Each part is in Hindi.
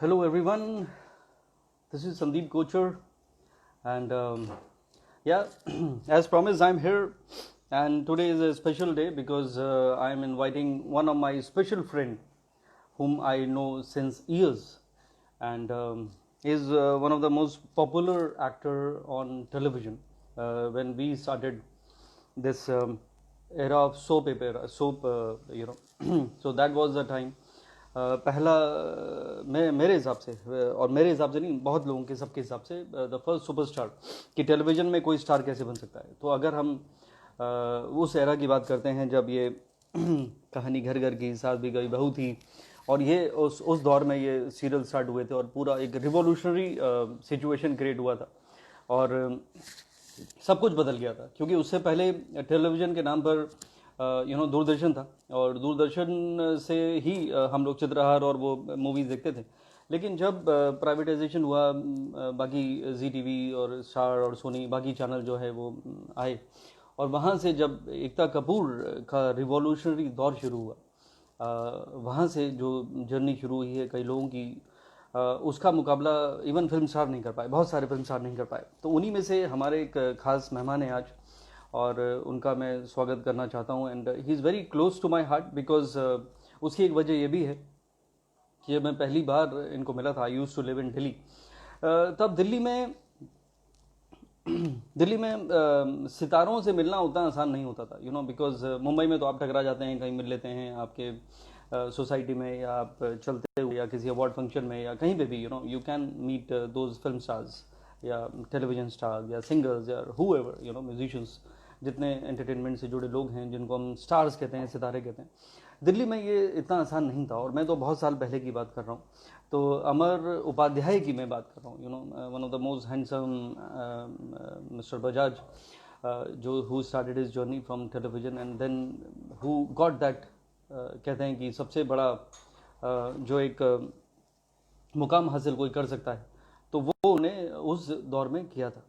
Hello everyone, this is Sandeep Kochar, and yeah, as promised, I'm here, and today is a special day because I'm inviting one of my special friend, whom I know since years, and is one of the most popular actor on television. When we started this era of soap, so that was the time. पहला मैं मेरे हिसाब से और मेरे हिसाब से नहीं, बहुत लोगों के सबके हिसाब से द फर्स्ट सुपरस्टार कि टेलीविज़न में कोई स्टार कैसे बन सकता है। तो अगर हम उस एरा की बात करते हैं जब ये कहानी घर घर की, सास भी गई बहू थी, और ये उस दौर में ये सीरियल स्टार्ट हुए थे और पूरा एक रिवॉल्यूशनरी सिचुएशन क्रिएट हुआ था और सब कुछ बदल गया था। क्योंकि उससे पहले टेलीविज़न के नाम पर दूरदर्शन था और दूरदर्शन से ही हम लोग चित्रहार और वो मूवीज़ देखते थे। लेकिन जब प्राइवेटाइजेशन हुआ, बाकी जी टीवी और स्टार और सोनी बाकी चैनल जो है वो आए, और वहाँ से जब एकता कपूर का रिवॉल्यूशनरी दौर शुरू हुआ, वहाँ से जो जर्नी शुरू हुई है कई लोगों की, उसका मुकाबला इवन फिल्म स्टार नहीं कर पाए, बहुत सारे फिल्म स्टार नहीं कर पाए। तो उन्हीं में से हमारे एक खास मेहमान हैं आज, और उनका मैं स्वागत करना चाहता हूं। And he is very close to my heart because उसकी एक वजह ये भी है कि मैं पहली बार इनको मिला था, I used to live in Delhi. तब दिल्ली में सितारों से मिलना उतना आसान नहीं होता था, बिकॉज मुंबई में तो आप टकरा जाते हैं, कहीं मिल लेते हैं आपके सोसाइटी में, या आप चलते हुए, या किसी अवार्ड फंक्शन में, या कहीं पे भी you can meet those film stars या टेलीविजन स्टार्स या सिंगर्स या हु एवर म्यूजिशियंस, जितने एंटरटेनमेंट से जुड़े लोग हैं जिनको हम स्टार्स कहते हैं, सितारे कहते हैं। दिल्ली में ये इतना आसान नहीं था, और मैं तो बहुत साल पहले की बात कर रहा हूँ। तो अमर उपाध्याय की मैं बात कर रहा हूँ, one of the most handsome mister Bajaj, जो who started his journey from television and then who got that, कहते हैं कि सबसे बड़ा जो एक मुकाम हासिल कोई कर सकता है, तो वो उन्हें उस दौर में किया था।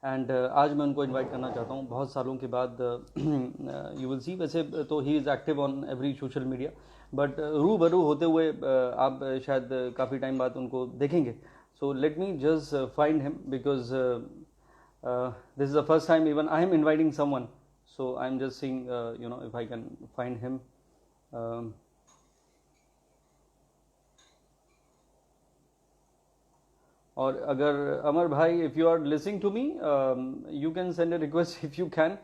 एंड आज मैं उनको इनवाइट करना चाहता हूँ बहुत सालों के बाद। यू विल सी, वैसे तो he is active on every social media, but रूबरू होते हुए आप शायद काफ़ी टाइम बाद उनको देखेंगे। So let me just find him because this is the first time even I am inviting someone, so I am just seeing if I can find him. और अगर अमर भाई, if you are listening to me, you can send a request if you can,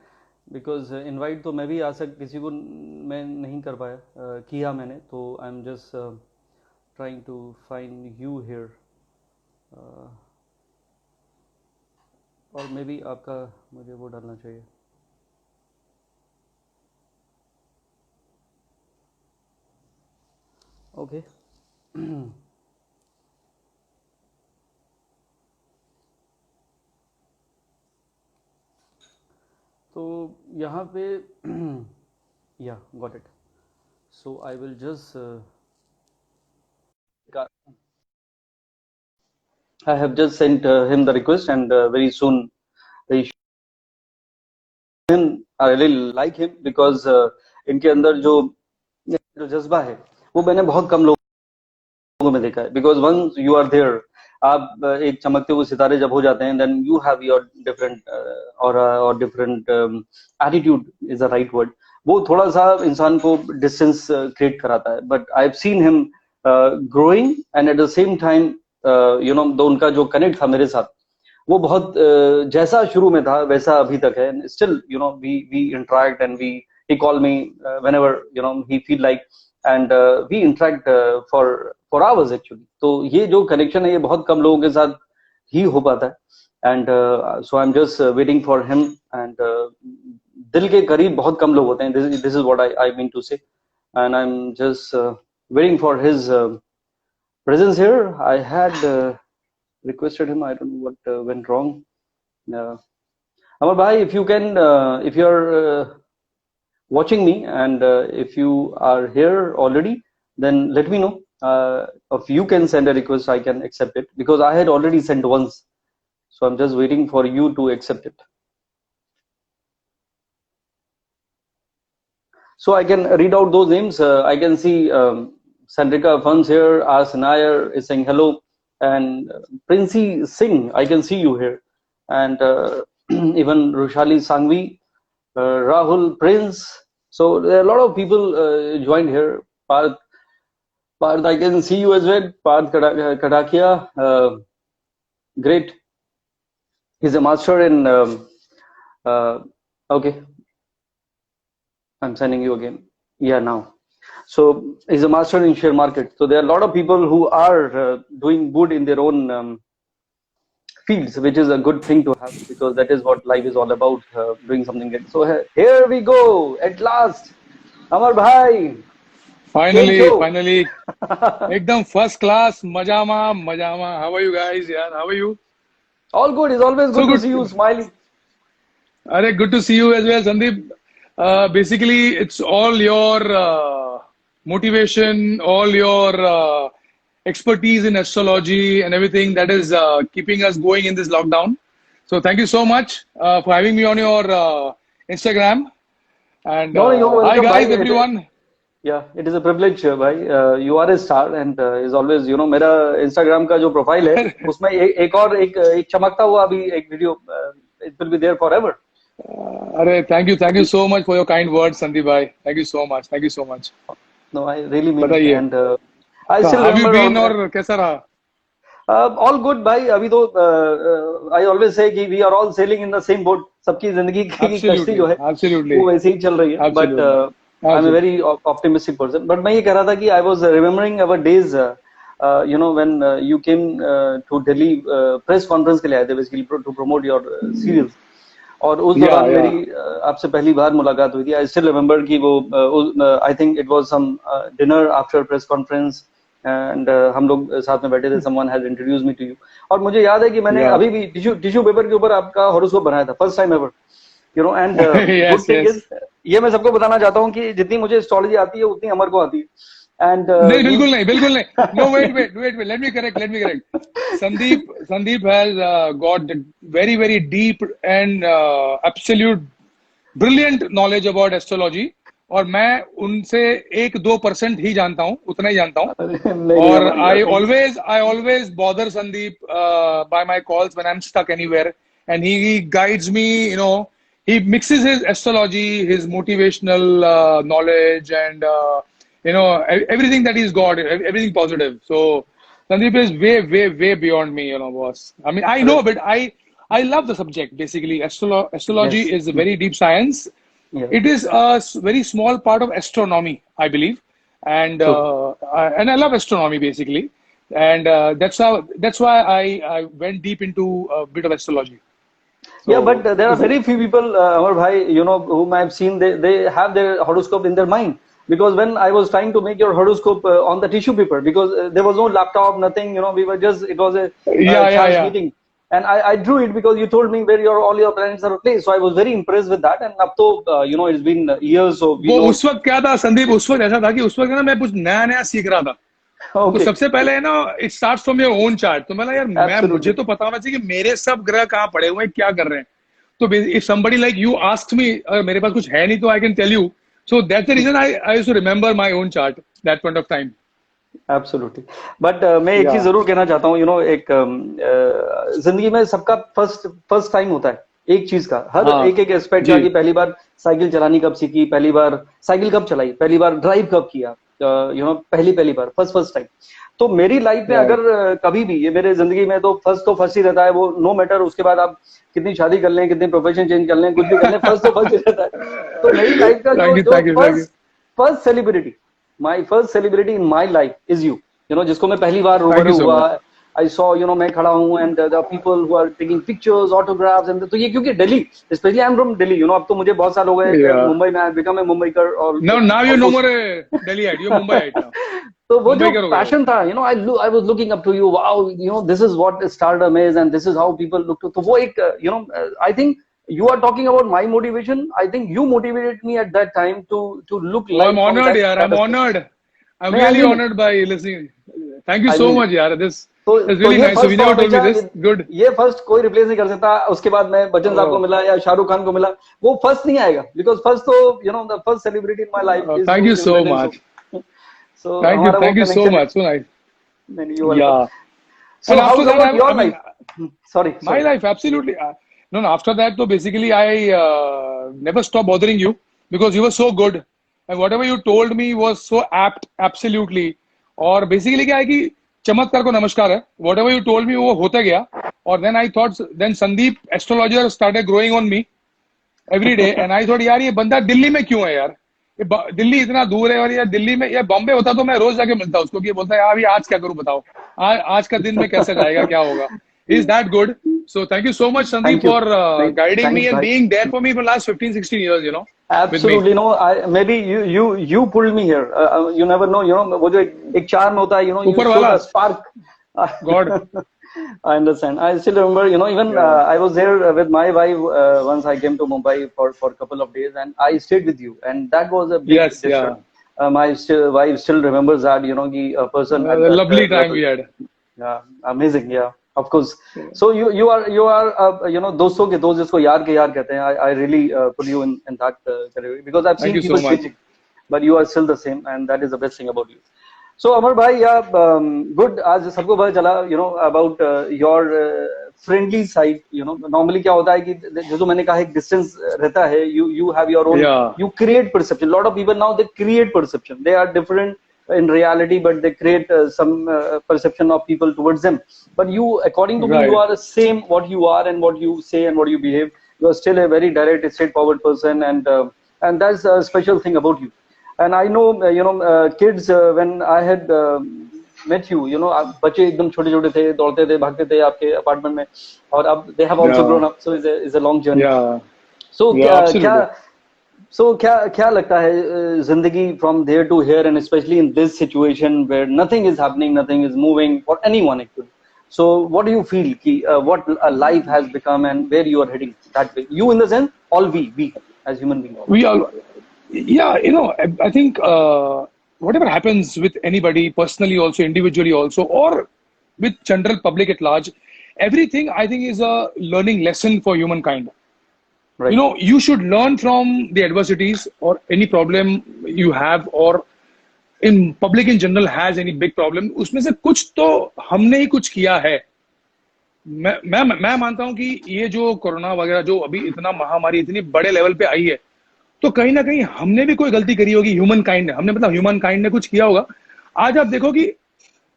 because invite तो मैं भी आ किसी को मैं नहीं कर पाया, किया मैंने, तो I am just trying to find you here. और मे बी आपका मुझे वो डालना चाहिए। ओके तो यहाँ पे या got it, so I will just I have just sent him the request, and very soon he him. I really like him because इनके अंदर जो जज्बा है वो मैंने बहुत कम लोगों में देखा है। Because once you are there, आप एक चमकते हुए सितारे जब हो जाते हैं, then you have your different और different attitude is the right word. वो थोड़ा सा इंसान को डिस्टेंस क्रिएट कराता है, but I have seen him growing, and at the same time तो उनका जो कनेक्ट था मेरे साथ, वो बहुत जैसा शुरू में था वैसा अभी तक है। Still we interact and we he call me whenever he feel like, and we interact for hours actually। तो ये जो कनेक्शन है ये बहुत कम लोगों के साथ ही हो पाता है, and so I am just waiting for him. And दिल के करीब बहुत कम लोग होते हैं, this is what I mean to say, and I am just waiting for his presence here। I had requested him, I don't know what went wrong। Amar bhai, if you can, if you're watching me, and if you are here already, then let me know, if you can send a request I can accept it, because I had already sent once, so I'm just waiting for you to accept it, so I can read out those names। I can see Sandrika Funds here, Ars Nair is saying hello, and Princey Singh, I can see you here, and even Rushali Sangvi, Rahul Prince. So there are a lot of people joined here. Parth, I can see you as well. Parth Kadakia, great. He's a master in. Okay, I'm sending you again. Yeah, now. So he's a master in share market. So there are a lot of people who are doing good in their own fields, which is a good thing to have, because that is what life is all about, doing something good. So here we go at last. Amar bhai, Finally, एकदम first class, मजामा. How are you guys? Yeah, how are you? all good. It's always So good to see you good. smiling. Arey, good to see you as well, Sandeep. Basically, it's all your motivation, all your expertise in astrology and everything that is keeping us going in this lockdown. So thank you so much for having me on your Instagram. And No, you're hi welcome, bhai. guys, everyone. Yeah, it is a privilege, bhai. You are a star, and is always, मेरा Instagram का जो profile है, उसमें एक और एक चमकता हुआ अभी एक video, it will be there forever. Arey, thank you so much for your kind words, Sandeep bhai. Thank you so much. No, I really mean it, बताइए, and I still have you remember been on. और कैसा रहा? All good, भाई. अभी तो I always say कि we are all sailing in the same boat. सबकी जिंदगी की कश्ती जो है Absolutely, वो वैसे ही चल रही है. But absolutely, I'm a absolutely. very optimistic person. But मैं ये कह रहा था कि I was remembering our days, when you came to Delhi press conference के लिए आए थे, basically to promote your serials. और उस Yeah, दौरान मेरी yeah. आपसे पहली बार मुलाकात हुई थी. I still remember कि वो I think it was some dinner after press conference, and हम लोग साथ में बैठे थे. Someone had introduced me to you. और मुझे याद है कि मैंने Yeah. अभी भी टिश्यू पेपर के ऊपर आपका हॉरोस्कोप बनाया था, first time ever. And good Yes, thing is, yes. ये मैं सबको बताना चाहता हूँ कि जितनी मुझे एस्ट्रोलॉजी आती है उतनी अमर को आती है. And नहीं, we बिल्कुल नहीं. No, wait. Let me correct. Sandeep has got very deep and absolute brilliant knowledge about astrology. और मैं उनसे 1-2% ही जानता हूँ, उतना ही जानता हूँ. नहीं और हमारी बात नहीं. I always bother Sandeep by my calls when I'm stuck anywhere, and he guides me. He mixes his astrology, his motivational knowledge, and everything that he's got, everything positive. So Sandeep is way beyond me, boss. I mean, I know, but I love the subject. Basically, astrology Yes. is a very deep science. Yeah. It is a very small part of astronomy, I believe, and True. I love astronomy basically, and that's why I went deep into a bit of astrology. Yeah, but So there are very few people, Amar bhai, whom I've seen, they have their horoscope in their mind. Because when I was trying to make your horoscope on the tissue paper, because there was no laptop, nothing, it was a chance yeah. meeting. And I drew it because you told me where all your planets are placed. So I was very impressed with that. And up to, it's been years, so we वो know. उस वक्त क्या था संदीप, उस वक्त ऐसा था कि उस वक्त ना मैं कुछ नया सीख रहा था. तो Okay, सबसे पहले है ना, it starts from your own chart. तो मैं यार मुझे absolutely. तो पता होना चाहिए कि मेरे सब ग्रह कहाँ पड़े हुए हैं, क्या कर रहे हैं. तो if somebody like you asks me, अगर मेरे पास कुछ है नहीं तो I can tell you. So that's the reason I used to remember my own chart that point of time. Absolutely. But मैं एक या चीज जरूर कहना चाहता हूँ. एक जिंदगी में सबका फर्स्ट टाइम होता है एक चीज का, हर हाँ एक एस्पेक्ट का, जी. कि पहली बार साइकिल चलानी कब सीखी, पहली बार साइकिल कब चलाई, पहली बार ड्राइव कब किया, पहली बार फर्स्ट टाइम. तो मेरी लाइफ में राइट. अगर कभी भी, ये मेरे जिंदगी में तो फर्स्ट ही रहता है. वो नो मैटर उसके बाद आप कितनी शादी कर लें, कितने प्रोफेशन चेंज कर लें, कुछ भी कर लें, फर्स्ट ही रहता है. तो मेरी लाइफ का जो जो thank you first celebrity, my first celebrity in my life is you. जिसको मैं पहली बार थैंक यू रूबरू सो हुआ, मच. आई सॉ, मैं खड़ा हूँ, and the people who are taking pictures, autographs, and तो ये क्योंकि Delhi, specially I am from Delhi. अब तो मुझे बहुत साल हो गए या मुंबई में, I become a Mumbaikar now you know almost. More Delhiite, you Mumbaiite now. तो वो जो मुंबईकर हो गए हो. पैशन था, I was looking up to you. Wow, this is what stardom is, and this is how people look to. तो वो एक, I think you are talking about my motivation. I think you motivated me at that time to look Oh, I'm life from honored, that yaar. I'm aspect. honored. I'm नहीं, I really mean it. honored by listening. Thank you I so mean it. much, yaar. This तो is तो really ये nice. So फर्स्ट you तो never told me हमेशा, this. Good. ये फर्स्ट कोई रिप्लेस नहीं कर सकता. उसके बाद मैं बच्चन साहब को Oh, मिला या शाहरुख खान को मिला, वो फर्स्ट नहीं आएगा. बिकॉज फर्स्ट तो the first celebrity in my life is thank you you in so that. much. So हमारा वो Thank you so connection है. much. So nice. नहीं, you welcome. Yeah. So And how's after that, about your I mean, life? Sorry, my sorry. life, absolutely. No, no, after that, though, basically, I never stopped bothering you because you were so good. And whatever you told me was so apt, absolutely. और basically क्या है कि चमत्कार को नमस्कार है. Whatever you told me वो होता गया. और then I thought, then Sandeep, astrologer, started growing on me every day. And I thought, यार ये बंदा दिल्ली में क्यों है यार? दिल्ली इतना दूर है और यार दिल्ली में या बॉम्बे होता तो मैं रोज जाके मिलता उसको कि बोलता यार अभी आज क्या करूं बताओ आज का दिन में कैसे जाएगा क्या होगा is that good so thank you so much Sandeep Thank you. for guiding me Thanks, and bhai. being there for me for last 15-16 years you know with me Absolutely, no. Maybe you pulled me here. You never know. You know वो जो एक charm होता है. You know, you ऊपर showed वाला a spark. God I understand. I still remember. You know, even yeah I was there with my wife once. I came to Mumbai for a couple of days, and I stayed with you, and that was a big yes gesture. yeah My wife still remembers that. You know, a person at a that lovely time level. we had Yeah, amazing. Yeah, of course. So you are you know दोस्तों के दोस्त जिसको यार के यार कहते हैं. I really put you in that category because I've thank seen you so people much changing, but you are still the same, and that is the best thing about you. So Amar bhai, yeah, good. आज सबको पता चला, you know, about your friendly side. You know, normally क्या होता है कि जो मैंने कहा एक distance रहता है. You have your own. yeah You create perception. A lot of people now they create perception. They are different in reality, but they create some perception of people towards them. But you, according to me, you right are the same what you are and what you say and what you behave. You are still a very direct, straightforward person, and that's a special thing about you. And I know, you know, kids when I had met you, you know, बच्चे एकदम छोटे छोटे थे, दौड़ते थे, भागते थे आपके अपार्टमेंट में, और अब they have also yeah grown up, so is a long journey. yeah So yeah क्या क्या absolutely so क्या क्या लगता है जिंदगी from there to here, and especially in this situation where nothing is happening, nothing is moving for anyone actually. So what do you feel कि what a life has become and where you are heading that way? You in the sense, all we as human beings. we all yeah you know I think whatever happens with anybody personally also individually also or with general public at large everything I think is a learning lesson for humankind you Right. know you should learn from the adversities or any problem you have or in public in general has any big problem उसमें से कुछ तो हमने ही कुछ किया है मैं मानता हूं कि ये जो कोरोना वगैरह जो अभी इतना महामारी इतनी बड़े लेवल पे आई है तो कहीं ना कहीं हमने भी कोई गलती करी होगी ह्यूमन काइंड ने हमने मतलब ह्यूमन काइंड ने कुछ किया होगा आज आप देखो कि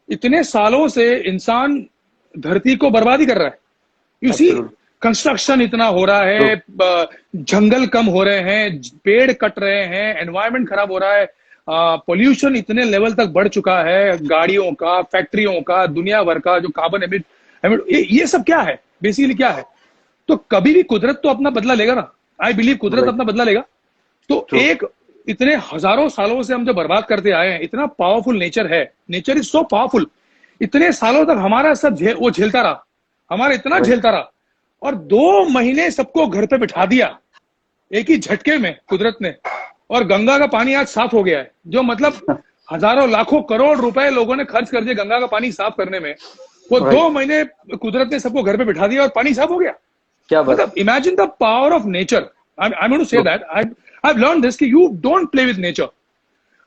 इतने सालों से इंसान धरती को बर्बादी कर रहा है यू सी Absolutely. कंस्ट्रक्शन इतना हो रहा है जंगल कम हो रहे हैं पेड़ कट रहे हैं एनवायरमेंट खराब हो रहा है पोल्यूशन इतने लेवल तक बढ़ चुका है गाड़ियों का फैक्ट्रियों का दुनिया भर का जो कार्बन एमिट ये सब क्या है बेसिकली क्या है तो कभी भी कुदरत तो अपना बदला लेगा ना आई बिलीव कुदरत Right. अपना बदला लेगा तो True. एक इतने हजारों सालों से हम जो बर्बाद करते आए हैं इतना पावरफुल नेचर है नेचर इज सो पावरफुल इतने सालों तक हमारा सब वो झेलता रहा हमारा इतना Right. झेलता रहा और 2 महीने सबको घर पे बिठा दिया एक ही झटके में कुदरत ने और गंगा का पानी आज साफ हो गया है जो मतलब हजारों लाखों करोड़ रुपए लोगों ने खर्च कर दिए गंगा का पानी साफ करने में वो Right. 2 महीने कुदरत ने सबको घर पे बिठा दिया और पानी साफ हो गया क्या बात. मतलब imagine the power of nature I am going to say that I learn this कि you don't play with nature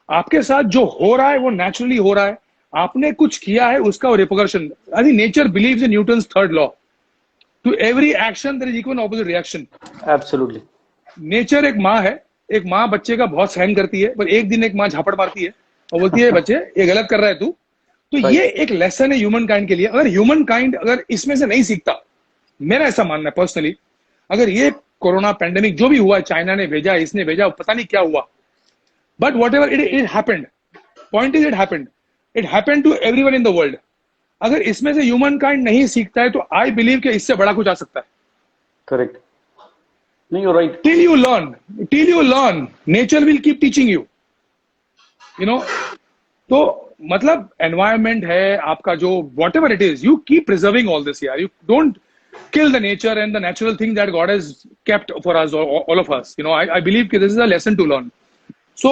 आपके साथ जो हो रहा है वो नेचुरली हो रहा है आपने कुछ किया है उसका repercussion I think nature believes in Newton's third law to every action there is equal opposite reaction Absolutely. Nature एक माँ बच्चे का बहुत सहन करती है पर एक दिन एक माँ झापड़ मारती है और बोलती है बच्चे ये गलत कर रहा है तू तो Right. ये एक लेसन है ह्यूमन काइंड के लिए अगर ह्यूमन काइंड अगर इसमें से नहीं सीखता मेरा ऐसा मानना है पर्सनली अगर ये कोरोना पैंडेमिक जो भी हुआ चाइना ने भेजा इसने भेजा पता नहीं क्या हुआ but whatever it happened point is it happened to everyone in the world अगर इसमें से ह्यूमन काइंड नहीं सीखता है तो आई बिलीव कि इससे बड़ा कुछ आ सकता है Correct. No, you're right. till you learn nature will keep teaching you know तो मतलब एनवायरमेंट है आपका जो whatever it is you keep preserving all this यार you don't kill the nature and the natural thing that God has kept for us, all of us. You know, I believe that this is a lesson to learn. So,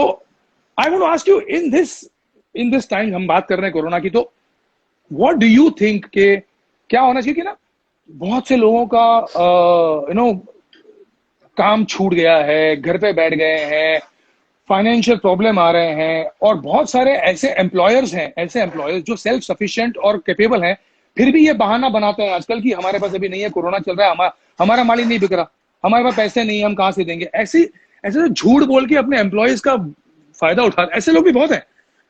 I want to ask you in this time हम बात कर रहे हैं कोरोना की तो what do you think कि क्या होना चाहिए कि ना बहुत से लोगों का you know काम छूट गया है घर पे बैठ गए हैं फाइनेंशियल प्रॉब्लम आ रहे हैं, और बहुत सारे ऐसे एम्प्लॉयर्स जो सेल्फ सफिशिएंट और कैपेबल हैं, फिर भी ये बहाना बनाते हैं आजकल कि हमारे पास अभी नहीं है, कोरोना चल रहा है, हमारा माल ही नहीं बिक रहा, हमारे पास पैसे नहीं है, हम कहाँ से देंगे। ऐसे ऐसे झूठ बोल के अपने एम्प्लॉयज का फायदा उठा, ऐसे लोग भी बहुत हैं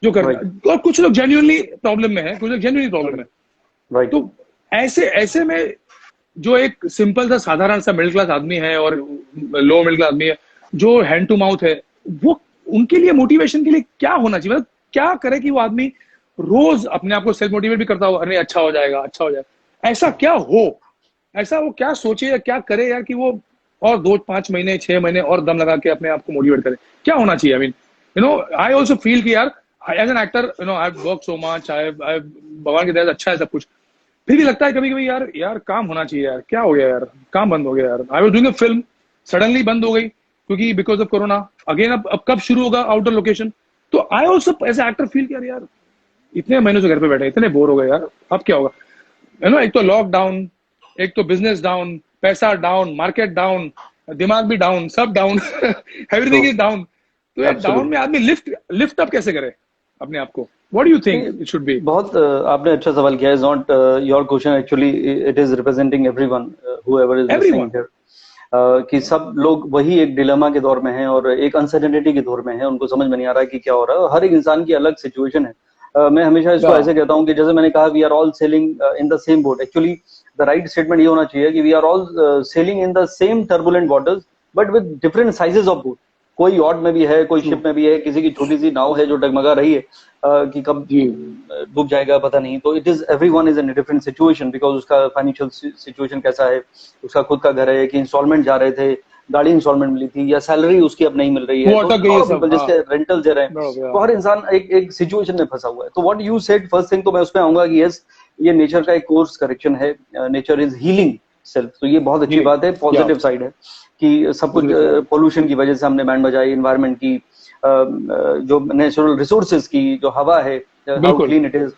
जो कर रहे हैं, और कुछ लोग जेन्युइनली प्रॉब्लम में है, कुछ लोग जेन्युइनली प्रॉब्लम में। राइट। तो ऐसे ऐसे में जो एक सिंपल सा साधारण सा मिडिल क्लास आदमी है और लो मिडिल क्लास आदमी है जो हैंड टू माउथ है, वो उनके लिए मोटिवेशन के लिए क्या होना चाहिए, मतलब क्या करे कि वो आदमी रोज अपने आप को सेल्फ मोटिवेट भी करता हो, अरे अच्छा हो जाएगा, अच्छा हो जाएगा, ऐसा क्या हो, ऐसा वो क्या सोचे या क्या करे यार कि वो और 2-5 महीने 6 महीने और दम लगा के अपने आप को मोटिवेट करे, क्या होना चाहिए। I mean I also feel कि यार as an actor I work so much, I भगवान की दया से अच्छा है सब कुछ, फिर भी लगता है कभी कभी यार काम होना चाहिए यार, क्या हो गया यार, काम बंद हो गया यार। I was doing a film, suddenly बंद हो गई क्योंकि बिकॉज ऑफ कोरोना। अगेन अब कब शुरू होगा आउटडोर लोकेशन। तो I also as actor feel यार इतने महीनों से घर पे बैठे, इतने बोर हो गए यार, अब क्या होगा। एक तो लॉकडाउन, एक तो बिजनेस डाउन, पैसा डाउन, मार्केट डाउन, दिमाग भी डाउन, सब डाउन, एवरीथिंग इज डाउन। तो यार डाउन में आदमी लिफ्ट अप कैसे करे अपने आप को। What do you think it should be. बहुत आपने अच्छा सवाल किया है। Is not your question, actually it is representing everyone whoever is listening here, कि सब लोग वही एक डिलेमा के दौर में हैं और एक अनसर्टेनिटी के दौर में है, उनको समझ में नहीं आ रहा है कि क्या हो रहा है। हर एक इंसान की अलग सिचुएशन है। मैं हमेशा इसको ऐसे कहता हूँ कि जैसे मैंने कहा, we are all sailing in the same boat. Actually the right statement ये होना चाहिए कि we are all sailing in the same turbulent waters but with different sizes of boat. कोई यॉट में भी है, कोई शिप में भी है, किसी की छोटी सी नाव है जो डगमगा रही है कि कब डूब जाएगा पता नहीं। तो it is everyone is in a different situation because उसका फाइनेंशियल सिचुएशन कैसा है, उसका खुद का घर है कि इंस्टॉलमेंट जा रहे थे, गाड़ी इंस्टॉलमेंट मिली थी, या सैलरी उसकी अब नहीं मिल रही है, तो जिसके रेंटल दे रहे हैं, तो हर इंसान एक सिचुएशन में फंसा हुआ है। तो what you said first thing, तो मैं उसमें आऊंगा कि यस, ये नेचर का एक कोर्स करेक्शन है, नेचर इज हीलिंग सेल्फ। तो ये बहुत अच्छी बात है, पॉजिटिव साइड है कि सब कुछ पोल्यूशन की वजह से हमने बैंड बजाई, इन्वायरमेंट की, जो नेचुरल रिसोर्सेज की, जो हवा है, how clean it is.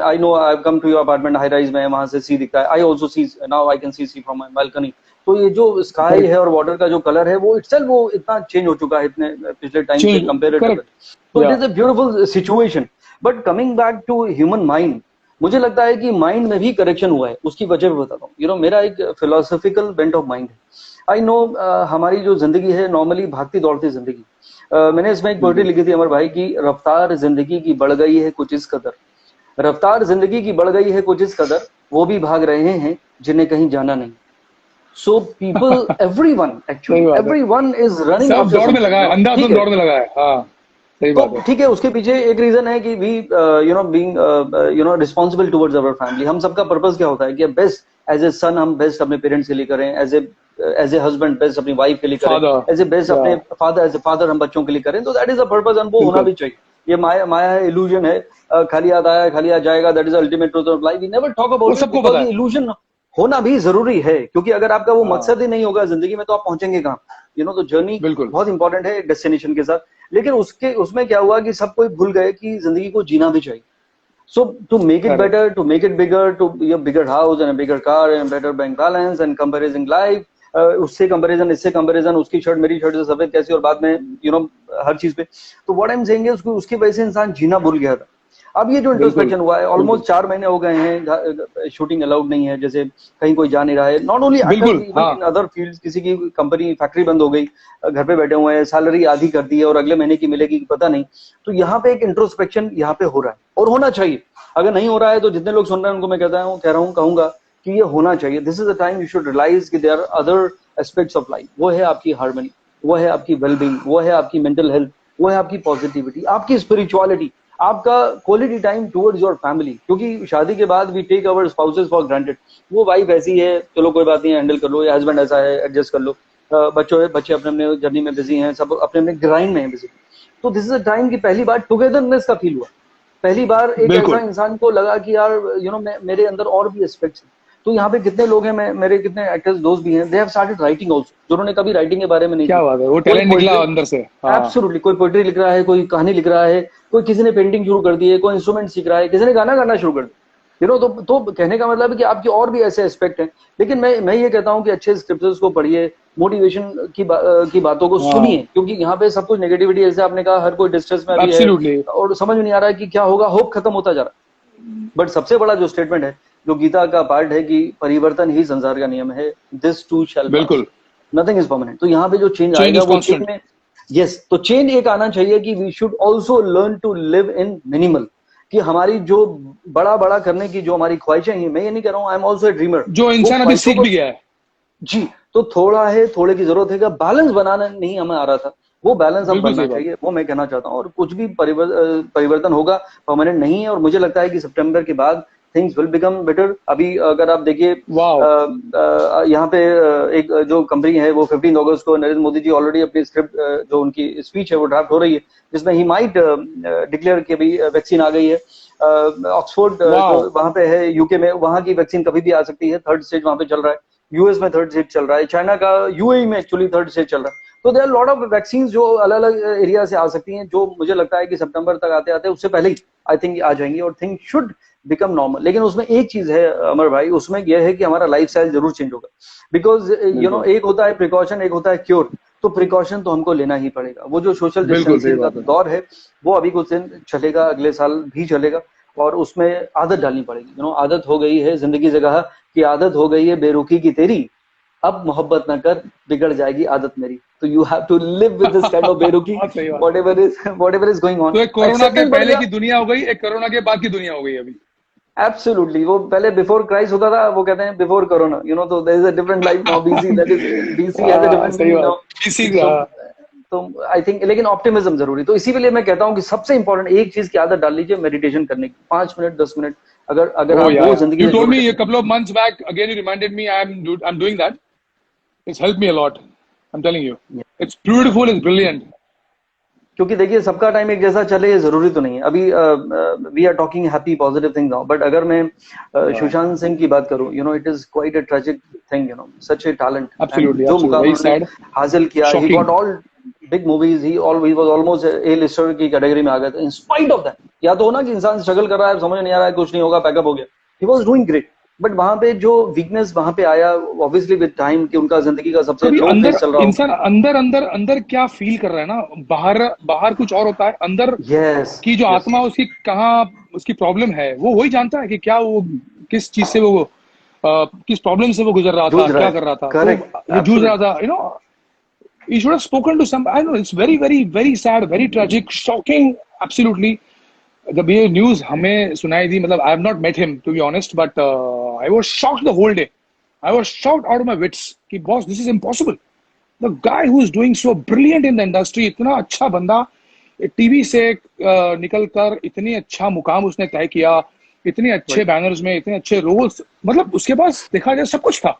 I know I've come to your apartment, high rise में, वहां से सी दिखता है। I also see now, I can see from my balcony। तो ये जो स्काई है और वाटर का जो कलर है वो इटसेल्फ वो इतना चेंज हो चुका है इतने पिछले टाइम से कंपेरेटिवली। तो it is a beautiful situation. But coming back to human mind, मुझे लगता है कि माइंड में भी करेक्शन हुआ है। उसकी वजह भी बताता हूँ। मेरा एक फिलोसॉफिकल बेंट ऑफ माइंड है। आई नो हमारी जो जिंदगी है नॉर्मली भागती दौड़ती जिंदगी। मैंने इसमें एक पोएट्री लिखी थी अमर भाई की, रफ्तार जिंदगी की बढ़ गई है कुछ इस कदर, रफ्तार जिंदगी की बढ़ गई है कुछ इस कदर, वो भी भाग रहे हैं जिन्हें कहीं जाना नहीं। So people, everyone, actually everyone is running, सब दौड़ में लगा है, अंधाधुंध दौड़ में लगा है। हाँ, सही बात है। ठीक है, उसके पीछे एक रीजन है कि we being responsible towards our family. हम सबका पर्पस क्या होता है कि बेस्ट एज ए सन हम बेस्ट अपने पेरेंट्स के लिए करें, एज ए हस्बैंड बेस्ट अपनी वाइफ के लिए करें, एज ए बेस्ट अपने फादर हम बच्चों के लिए करें। तो दैट इज अ पर्पस, और वो होना भी चाहिए। ये माया है, इल्यूजन है, खाली याद आया खाली याद जाएगा, that is ultimate truth of life. We never talk about it because illusion होना भी जरूरी है, क्योंकि अगर आपका वो मकसद ही नहीं होगा जिंदगी में तो आप पहुंचेंगे कहाँ। तो जर्नी बहुत इंपॉर्टेंट है डेस्टिनेशन के साथ। लेकिन उसमें क्या हुआ कि सब कोई भूल गए कि जिंदगी को जीना भी चाहिए। So to make it better, to make it bigger, to be a bigger house and a bigger car and better bank balance and comparing life, उससे कंपैरिजन, इससे कंपैरिजन, उसकी शर्ट मेरी शर्ट से सफेद कैसी, और बाद में हर चीज पे। तो व्हाट आई एम सेइंग है, उसकी वजह से इंसान जीना भूल गया था। अब ये जो इंट्रोस्पेक्शन हुआ है, ऑलमोस्ट 4 महीने हो गए हैं, शूटिंग अलाउड नहीं है, जैसे कहीं कोई जा नहीं रहा है। Not only in other fields, किसी की कंपनी फैक्ट्री बंद हो गई, घर पे बैठे हुए हैं, सैलरी आधी कर दी है और अगले महीने की मिलेगी पता नहीं। तो यहाँ पे एक इंट्रोस्पेक्शन यहाँ पे हो रहा है और होना चाहिए। अगर नहीं हो रहा है तो जितने लोग सुन रहे हैं उनको मैं कहूंगा कि ये होना चाहिए। This is the time you should realise कि there are other aspects of life. वो है आपकी हार्मनी, वो है आपकी वेलबींग, वो है आपकी मेंटल हेल्थ, वो है आपकी पॉजिटिविटी, आपकी स्पिरिचुअलिटी, आपका quality time towards your family. क्योंकि शादी के बाद we take our spouses for granted. वो वाइफ ऐसी है, चलो कोई बात नहीं, हैंडल कर लो, या हस्बैंड ऐसा है, एडजस्ट कर लो, बच्चे अपने अपने जर्नी में बिजी हैं, सब अपने अपने ग्राइंड में है बिजी। तो दिस इज अ टाइम की पहली बार टुगेदरनेस का फील हुआ। पहली बार एक ऐसा इंसान को लगा कि यार मेरे अंदर और भी एस्पेक्ट्स हैं। तो यहाँ पे कितने लोग हैं, मेरे कितने एक्टर्स दोस्त भी हैं, they have started writing also, जिन्होंने कभी राइटिंग के बारे में नहीं। क्या बात है, वो टैलेंट निकला अंदर से। एब्सोल्युटली। कोई पोएट्री लिख रहा है, कोई कहानी लिख रहा है, कोई किसी ने पेंटिंग शुरू कर दी है, कोई इंस्ट्रूमेंट सीख रहा है, किसी ने गाना गाना शुरू कर दिया। तो कहने का मतलब है कि आपके और भी ऐसे एस्पेक्ट हैं, लेकिन मैं ये कहता हूँ कि अच्छे स्क्रिप्चर्स को पढ़िए, मोटिवेशन की बातों को सुनिए, क्योंकि यहाँ पे सब कुछ नेगेटिविटी, जैसे आपने कहा हर कोई डिस्ट्रेस में अभी है एब्सोल्युटली। और समझ में नहीं आ रहा है कि क्या होगा, होप खत्म होता जा रहा है। बट सबसे बड़ा जो स्टेटमेंट है, जो गीता का पार्ट है कि परिवर्तन ही संसार का नियम है, दिस टू शैल पास, बिल्कुल, नथिंग इज परमानेंट। तो यहाँ पे जो चेंज चेंज आएगा इज वो चेंज कांस्टेंट। में, यस, तो चेंज एक आना चाहिए कि we should also learn to live in minimal, कि हमारी जो बड़ा बड़ा करने की जो हमारी ख्वाहिशें हैं, मैं ये नहीं कह रहा हूँ, I am also a dreamer, जो वो इंसान अभी ख्वाहिशों सीख को, भी गया है। जी, तो थोड़ा है, थोड़े की जरूरत है, कि बैलेंस बनाना नहीं हमें आ रहा था, वो बैलेंस अब बिल्कुल बनना सही बात। चाहिए, वो मैं कहना चाहता हूँ। और कुछ भी परिवर्तन होगा, परमानेंट नहीं है, और मुझे लगता है कि सितंबर के बाद थिंग्स विल बिकम बेटर। अभी अगर आप देखिए वाओ। यहाँ पे एक जो कंपनी है, वो 15 अगस्त को नरेंद्र मोदी जी ऑलरेडी अपनी स्क्रिप्ट, जो उनकी स्पीच है वो ड्राफ्ट हो रही है, जिसमें ही माइट डिक्लेयर कि अभी वैक्सीन आ गई है। ऑक्सफोर्ड जो वाओ। वहां पे है यूके में, वहां की वैक्सीन कभी भी आ सकती है, थर्ड स्टेज वहां पे चल रहा है। यूएस में थर्ड स्टेज चल रहा है, चाइना का यूएई में एक्चुअली थर्ड स्टेज चल रहा है। तो देयर लॉट ऑफ वैक्सीन जो अलग अलग एरिया से आ सकती हैं, जो मुझे लगता है कि सितंबर तक आते आते उससे पहले ही आई थिंक आ जाएंगी, और थिंग शुड बिकम नॉर्मल। लेकिन उसमें एक चीज है अमर भाई, उसमें यह है कि हमारा लाइफ स्टाइल जरूर चेंज होगा, बिकॉज एक होता है प्रिकॉशन, एक होता है क्योर। तो प्रिकॉशन तो हमको लेना ही पड़ेगा। वो जो सोशल बिल्कुल सही डिस्टेंसिंग का बात है। दौर है, वो अभी कुछ दिन चलेगा, अगले साल भी चलेगा, और उसमें आदत डालनी पड़ेगी। आदत हो गई है जिंदगी से कहा कि आदत हो गई है बेरुखी की तेरी, अब मोहब्बत न कर बिगड़ जाएगी आदत मेरी। तो you have to live with this kind of बेरुखी, बहुत सही बात। Whatever is going on. तो एक कोरोना के एक्सेप्टेंस बढ़ पहले गया, की दुनिया हो गई, एक कोरोना के बाद की दुनिया हो गई अभी। एब्सोल्युटली। वो पहले बिफोर क्राइस्ट होता था, वो कहते हैं बिफोर कोरोना, तो there is a different life now, BC, that is BC has a different सही मीनिंग बात। नाउ। इसी तो आई थिंक, लेकिन ऑप्टिमिज्म जरूरी। तो इसी के लिए मैं कहता हूँ कि सबसे इंपॉर्टेंट एक चीज की आदत डाल लीजिए, मेडिटेशन करने की, 5 मिनट 10 मिनट, अगर अगर Oh आप yeah, वो yeah. जिंदगी You से told जोड़ me a लेते हैं। couple of months back. Again, you reminded me. I'm doing that. It's helped me a lot. I'm telling you. It's beautiful. It's brilliant. क्योंकि देखिए सबका टाइम एक जैसा चले ये जरूरी तो नहीं है। अभी we are talking happy positive things now, but अगर मैं Yeah. सुशांत सिंह की बात करूं, it is quite a tragic thing, such a talent, and Absolutely. जो Absolutely. मुकाम Very उन्होंने sad. हासिल किया, he got Shocking. All big movies, he was almost A lister की कैटेगरी में आ गए थे, इन स्पाइट ऑफ दैट। या तो हो ना कि इंसान स्ट्रगल कर रहा है, समझ नहीं आ रहा है, कुछ नहीं होगा, पैकअप हो गया, he was doing great. But वहां पे जो वीकनेस वहां पे आया, ऑब्वियसली विद टाइम, कि उनका जिंदगी का सबसे कभी लो अंदर फेज चल रहा इंसान अंदर अंदर अंदर क्या फील कर रहा है ना, बाहर बाहर कुछ और होता है, अंदर हो। यस, की जो यस, आत्मा उसकी कहाँ उसकी प्रॉब्लम है, वो वही जानता है कि क्या वो किस चीज से वो किस प्रॉब्लम से वो गुजर रहा था, जूझ रहा क्या है, कर रहा था, तो करेक्ट, वो जूझ रहा एब्सोल्युटली। था। You should have spoken to some. I know it's very, very, very sad, very tragic, shocking. Absolutely. जब ये न्यूज हमें सुनाई दी, मतलब I have not met him to be honest, but I was shocked the whole day. I was shocked out of my wits कि boss, this is impossible. The guy who is doing so brilliant in the industry, इतना अच्छा बंदा, टीवी से निकल कर इतनी अच्छा मुकाम उसने तय किया, इतने अच्छे बैनर्स में, इतने अच्छे रोल्स, मतलब उसके पास देखा जाए सब कुछ था.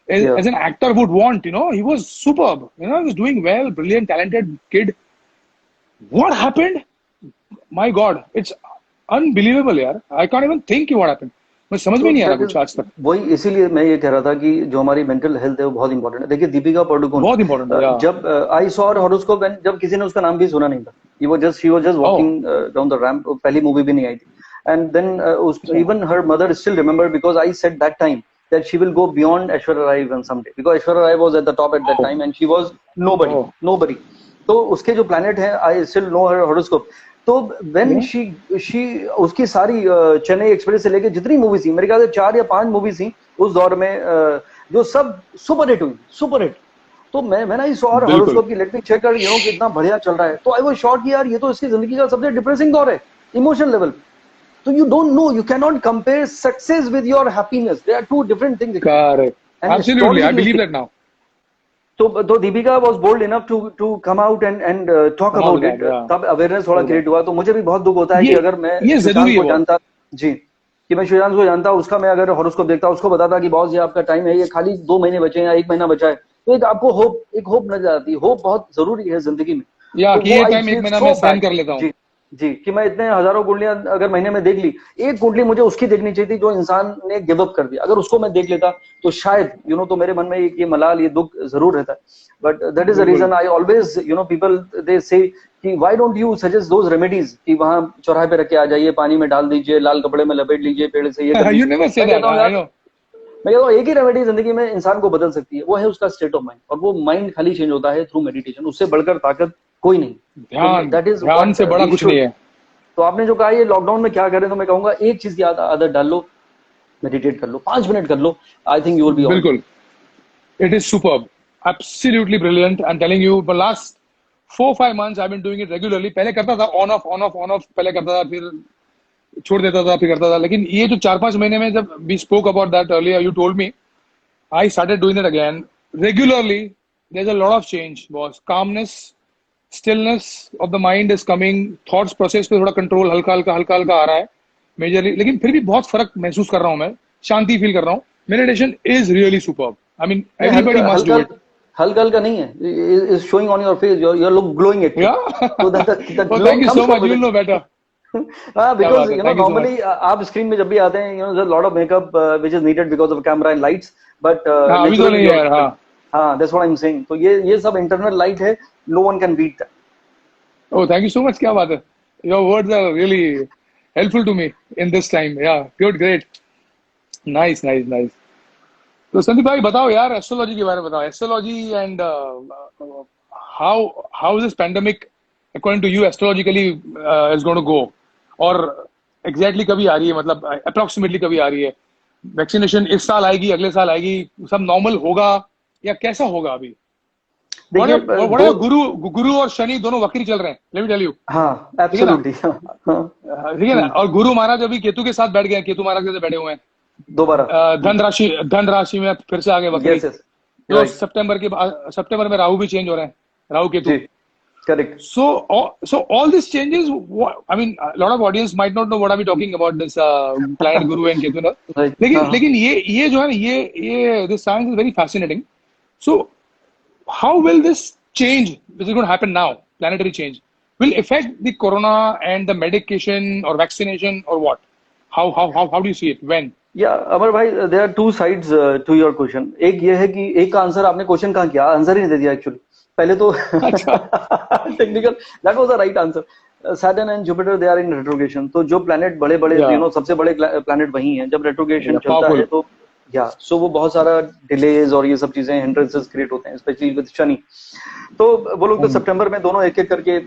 या As an actor would want, he was superb. He was doing well, brilliant, talented kid. What happened? My God, it's unbelievable, यार. I can't even think what happened. मैं समझ में तो नहीं आ रहा दैट कुछ इज, आज तक. वही इसीलिए मैं ये कह रहा था कि जो हमारी मेंटल हेल्थ है वो बहुत इंपॉर्टेंट है। देखिए दीपिका पादुकोण, बहुत इंपॉर्टेंट है, यार. जब आई सॉ हर हॉरोस्कोप, जब किसी ने उसका नाम भी सुना नहीं था, she was just Oh, walking down the ramp, पहली मूवी भी नहीं आई थी, एंड देन अच्छा. Even her mother still remember, because I said that time that she will go beyond Aishwarya Rai even someday, because Aishwarya Rai was at the top at that Oh, time and she was nobody, oh. nobody. तो उसके जो प्लैनेट है, I still know her horoscope. तो व्हेन Yeah. शी उसकी सारी चेन्नई एक्सप्रेस से लेके जितनी मूवीज थी, मेरे ख्याल से 4 या 5 मूवीज थी उस दौर में, जो सब सुपर हिट हुई, सुपर हिट। तो मैं आई सॉ बिल्कुल. हॉरोस्कोप की, लेट मी चेक कर, कितना बढ़िया चल रहा है। तो आई वाज शॉक्ड कि यार ये तो इसकी जिंदगी का सबसे डिप्रेसिंग दौर है इमोशन लेवल। तो you don't know, you cannot compare success with your happiness, they are two different things actually, Correct. and Absolutely. I astrologically believe speaking. that now. तो Deepika was bold enough to come out and talk Come out with about that. it, Yeah. तब अवेयरनेस थोड़ा True that. क्रिएट हुआ। तो मुझे भी बहुत दुख होता है कि ये अगर मैं ये सुशांत जरूरी है को बहुत. जानता, जी, कि मैं सुशांत को जानता, उसका मैं अगर हॉरोस्कोप देखता, उसको बताता कि बॉस ये आपका टाइम है, ये खाली 2 महीने बचे हैं या 1 महीना बचा है, तो एक आपको होप नजर आती है। होप बहुत जरूरी है जिंदगी में। या तो कि वो ये आई टाइम एक फील महीना मैं सो सहन बैड, कर लेता हूँ. जी, जी, कि मैं इतने हजारों कुंडलियां अगर महीने में देख ली, एक कुंडली मुझे उसकी देखनी चाहिए थी जो इंसान ने गिव अप कर दिया। अगर उसको मैं देख लेता तो शायद तो मेरे मन में ये मलाल, ये दुख जरूर रहता है। बट दैट इज द बिल्कुल। Reason I always people they say कि why don't you suggest those remedies, कि वहां चौराहे पे रख के आ जाइए, पानी में डाल दीजिए, लाल कपड़े में लपेट लीजिए, पेड़ से ये कर You लीजिए। never say मैं that. कहता हूँ I यार, know. मैं कहता हूँ एक ही रेमेडी जिंदगी में इंसान को बदल सकती है, वो है उसका स्टेट ऑफ माइंड, और वो माइंड खाली चेंज होता है थ्रू मेडिटेशन। उससे बढ़कर ताकत कोई नहीं। तो ध्यान, दैट इज ध्यान व्हाट से बड़ा वी कुछ नहीं शुड। है। तो आपने जो कहा ये लॉकडाउन में क्या करें, तो मैं कहूंगा एक चीज की आदत डाल लो, मेडिटेट कर लो, 5 मिनट कर लो, I think you will be all good. बिल्कुल। It is superb. Absolutely brilliant. I'm telling you, for last 4-5 months I've been doing it regularly. पहले करता था on off on off on off, पहले करता था, फिर छोड़ देता था, फिर करता था। लेकिन ये जो 4-5 महीने में, जब we spoke about that earlier, you told me, I started doing it again regularly. There's a lot of change, boss. Calmness, stillness of the mind is coming. Thoughts process पे थोड़ा कंट्रोल हल्का हल्का आ रहा है मेजरली, लेकिन फिर भी बहुत फर्क महसूस कर रहा हूँ मैं, शांति फील कर रहा हूँ। Meditation is really superb. I mean नहीं, एवरीबॉडी हल्का मस्ट हल्का डू इट। हल्का हल्का नहीं है, is showing on your face, your look glowing actually. Yeah. तो that Oh, glow thank you comes so from much. With You'll it. know better. हाँ, क्या बिकॉज बात है, thank you so much. Normally आप स्क्रीन में जब भी आते हैं, lot of makeup which is needed because of camera and lights, but हाँ, अभी तो नेचुरली नहीं है योर। यार। हाँ। हाँ, that's what I am saying. तो ये सब इंटरनल लाइट है, no one can beat that. Oh, thank you so much. क्या बात है। Your words are really helpful to me in this time. Yeah, good, great, nice, nice, nice. तो संदीप भाई बताओ यार, एस्ट्रोलॉजी के बारे में बताओ। Astrology and how how this pandemic according to you astrologically is going to go, और एग्जैक्टली कभी आ रही है, मतलब अप्रोक्सीमेटली कभी आ रही है? वैक्सीनेशन इस साल आएगी, अगले साल आएगी, सब नॉर्मल होगा या कैसा होगा अभी? देखिए व्हाट दो। आर गुरु गुरु और शनि दोनों वक्री चल रहे हैं, लेट मी टेल यू। हाँ, ठीक है ना? एब्सोल्युटली। हाँ, हाँ। ठीक है ना? और गुरु महाराज अभी केतु के साथ बैठ गए हैं, केतु महाराज के साथ बैठे हुए हैं। दोबारा। धन राशि में फिर से आगे वक्री। यस, यस, तो राइट। सितंबर में राहु भी चेंज हो रहे हैं, राहु केतु। जी, correct. So all these changes, I mean, a lot of audience might not know what are we talking about, this planet Guru and Ketu ना। राइट। हाँ, लेकिन हाँ। लेकिन ये जो है ना, ये this science is very fascinating. So how will this change, which is going to happen now, planetary change, will affect the corona and the medication or vaccination or what? How do you see it? When? या अमर भाई, there are two sides to your question. एक ये है कि एक का आंसर आपने क्वेश्चन कहाँ किया, आंसर ही नहीं दे दिया एक्चुअली। पहले तो अच्छा। Technical, that was the right answer. Saturn and Jupiter they are in retrogression. तो जो प्लैनेट बड़े बड़े Yeah, सबसे बड़े प्लैनेट वही हैं जब रेट्रोगेशन yeah, चलता है। powerful. तो या सो वो बहुत सारा डिलेज और ये सब चीजें, हिंड्रेंसेस क्रिएट होते हैं, स्पेशली विद शनि। तो वो लोग तो Hmm. सितंबर में दोनों एक एक करके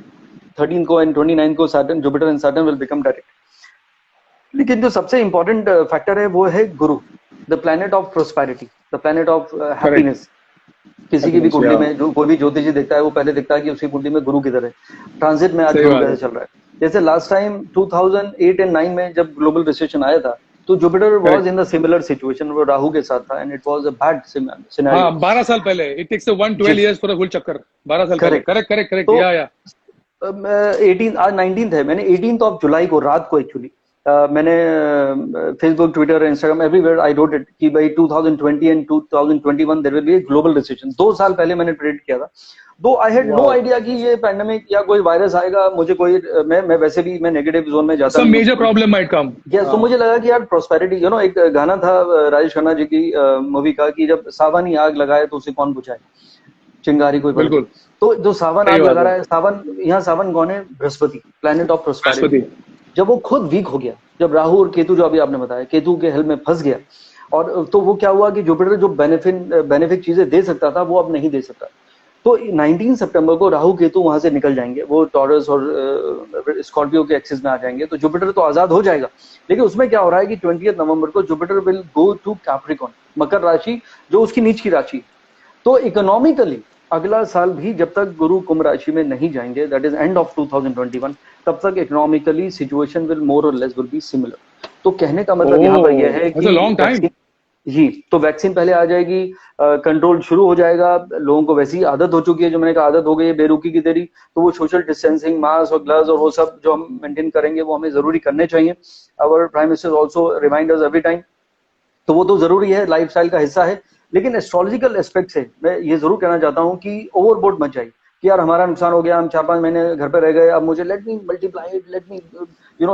13 को एंड 29 को Saturn, Jupiter and Saturn will become direct. लेकिन जो सबसे इंपॉर्टेंट फैक्टर है वो है गुरु, the planet of prosperity, the planet of Correct. Happiness. किसी की भी Happiness. कुंडली Yeah. में जो कोई भी ज्योतिषी देखता है, वो पहले देखता है कि उसकी कुंडली में गुरु किधर है, ट्रांजिट में आज सही गुरु बात कैसे है। चल रहा है। जैसे लास्ट टाइम 2008 एंड 9 में जब ग्लोबल रिसेशन आया था, तो Jupiter was Correct. In the similar situation, वो राहु के साथ था, and it was a bad हाँ, सिनेरियो। 12 साल पहले। इट टेक्स 112 जी, years फॉर अ फुल चक्कर। 12 साल पहले। करेक्ट। Correct, correct, correct. तो या 18, आज 19th है, मैंने 18th ऑफ जुलाई को रात को एक्चुअली मैंने Facebook, Twitter, Instagram, everywhere I wrote it कि भाई 2020 and 2021 there will be a global recession. 2 साल पहले मैंने प्रेडिक्ट किया था। Though I had no wow. Idea कि ये पैंडेमिक या कोई वायरस आएगा। मुझे कोई मैं वैसे भी मैं नेगेटिव जोन में जाता सम नहीं मेजर हूँ। Problem might come. तो मुझे लगा कि यार प्रोस्पेरिटी, एक गाना था राजेश खन्ना जी की मूवी का, कि जब सावन ही आग लगाए तो उसे कौन बुझाए, चिंगारी कोई भड़के। बिल्कुल तो जो सावन सही आग बात लगा है। रहा है, सावन, यहाँ सावन कौन है? Brihaspati, planet of prosperity. Brihaspati. जब वो खुद वीक हो गया, जब राहु और केतु, जो अभी आपने बताया, केतु के हेल में फंस गया, और तो वो क्या हुआ कि जुपिटर जो बेनिफिक चीजें दे सकता था, वो अब नहीं दे सकता। तो 19 सितंबर को राहु केतु वहां से निकल जाएंगे, वो टॉरस और स्कॉर्पियो के एक्सिस में आ जाएंगे, तो जुपिटर तो आजाद हो जाएगा। लेकिन उसमें क्या हो रहा है कि 20 नवंबर को Jupiter will go to Capricorn, मकर राशि, जो उसकी नीच की राशि। तो इकोनॉमिकली अगला साल भी जब तक गुरु कुंभ राशि में नहीं जाएंगे, दैट इज एंड ऑफ 2021, तब तक इकोनॉमिकली सिचुएशन विल मोर और लेस विल बी सिमिलर। तो कहने का मतलब यहाँ पर यह है दैट्स अ कि लॉन्ग टाइम। वैक्सीन, जी, तो वैक्सीन पहले आ जाएगी, कंट्रोल शुरू हो जाएगा। लोगों को वैसी आदत हो चुकी है, जो मैंने कहा आदत हो गई है बेरुखी की तेरी, तो वो सोशल डिस्टेंसिंग, मास्क और ग्लव्स और वो सब जो हम मेंटेन करेंगे, वो हमें जरूरी करने चाहिए। Our prime minister also remind us every time. तो वो तो जरूरी है, लाइफस्टाइल का हिस्सा है। लेकिन एस्ट्रोलॉजिकल एस्पेक्ट से मैं ये जरूर कहना चाहता हूँ कि ओवरबोर्ड मत जाइए। कि यार हमारा नुकसान हो गया, हम 4-5 महीने घर पे रह गए, अब मुझे let me multiply it, let me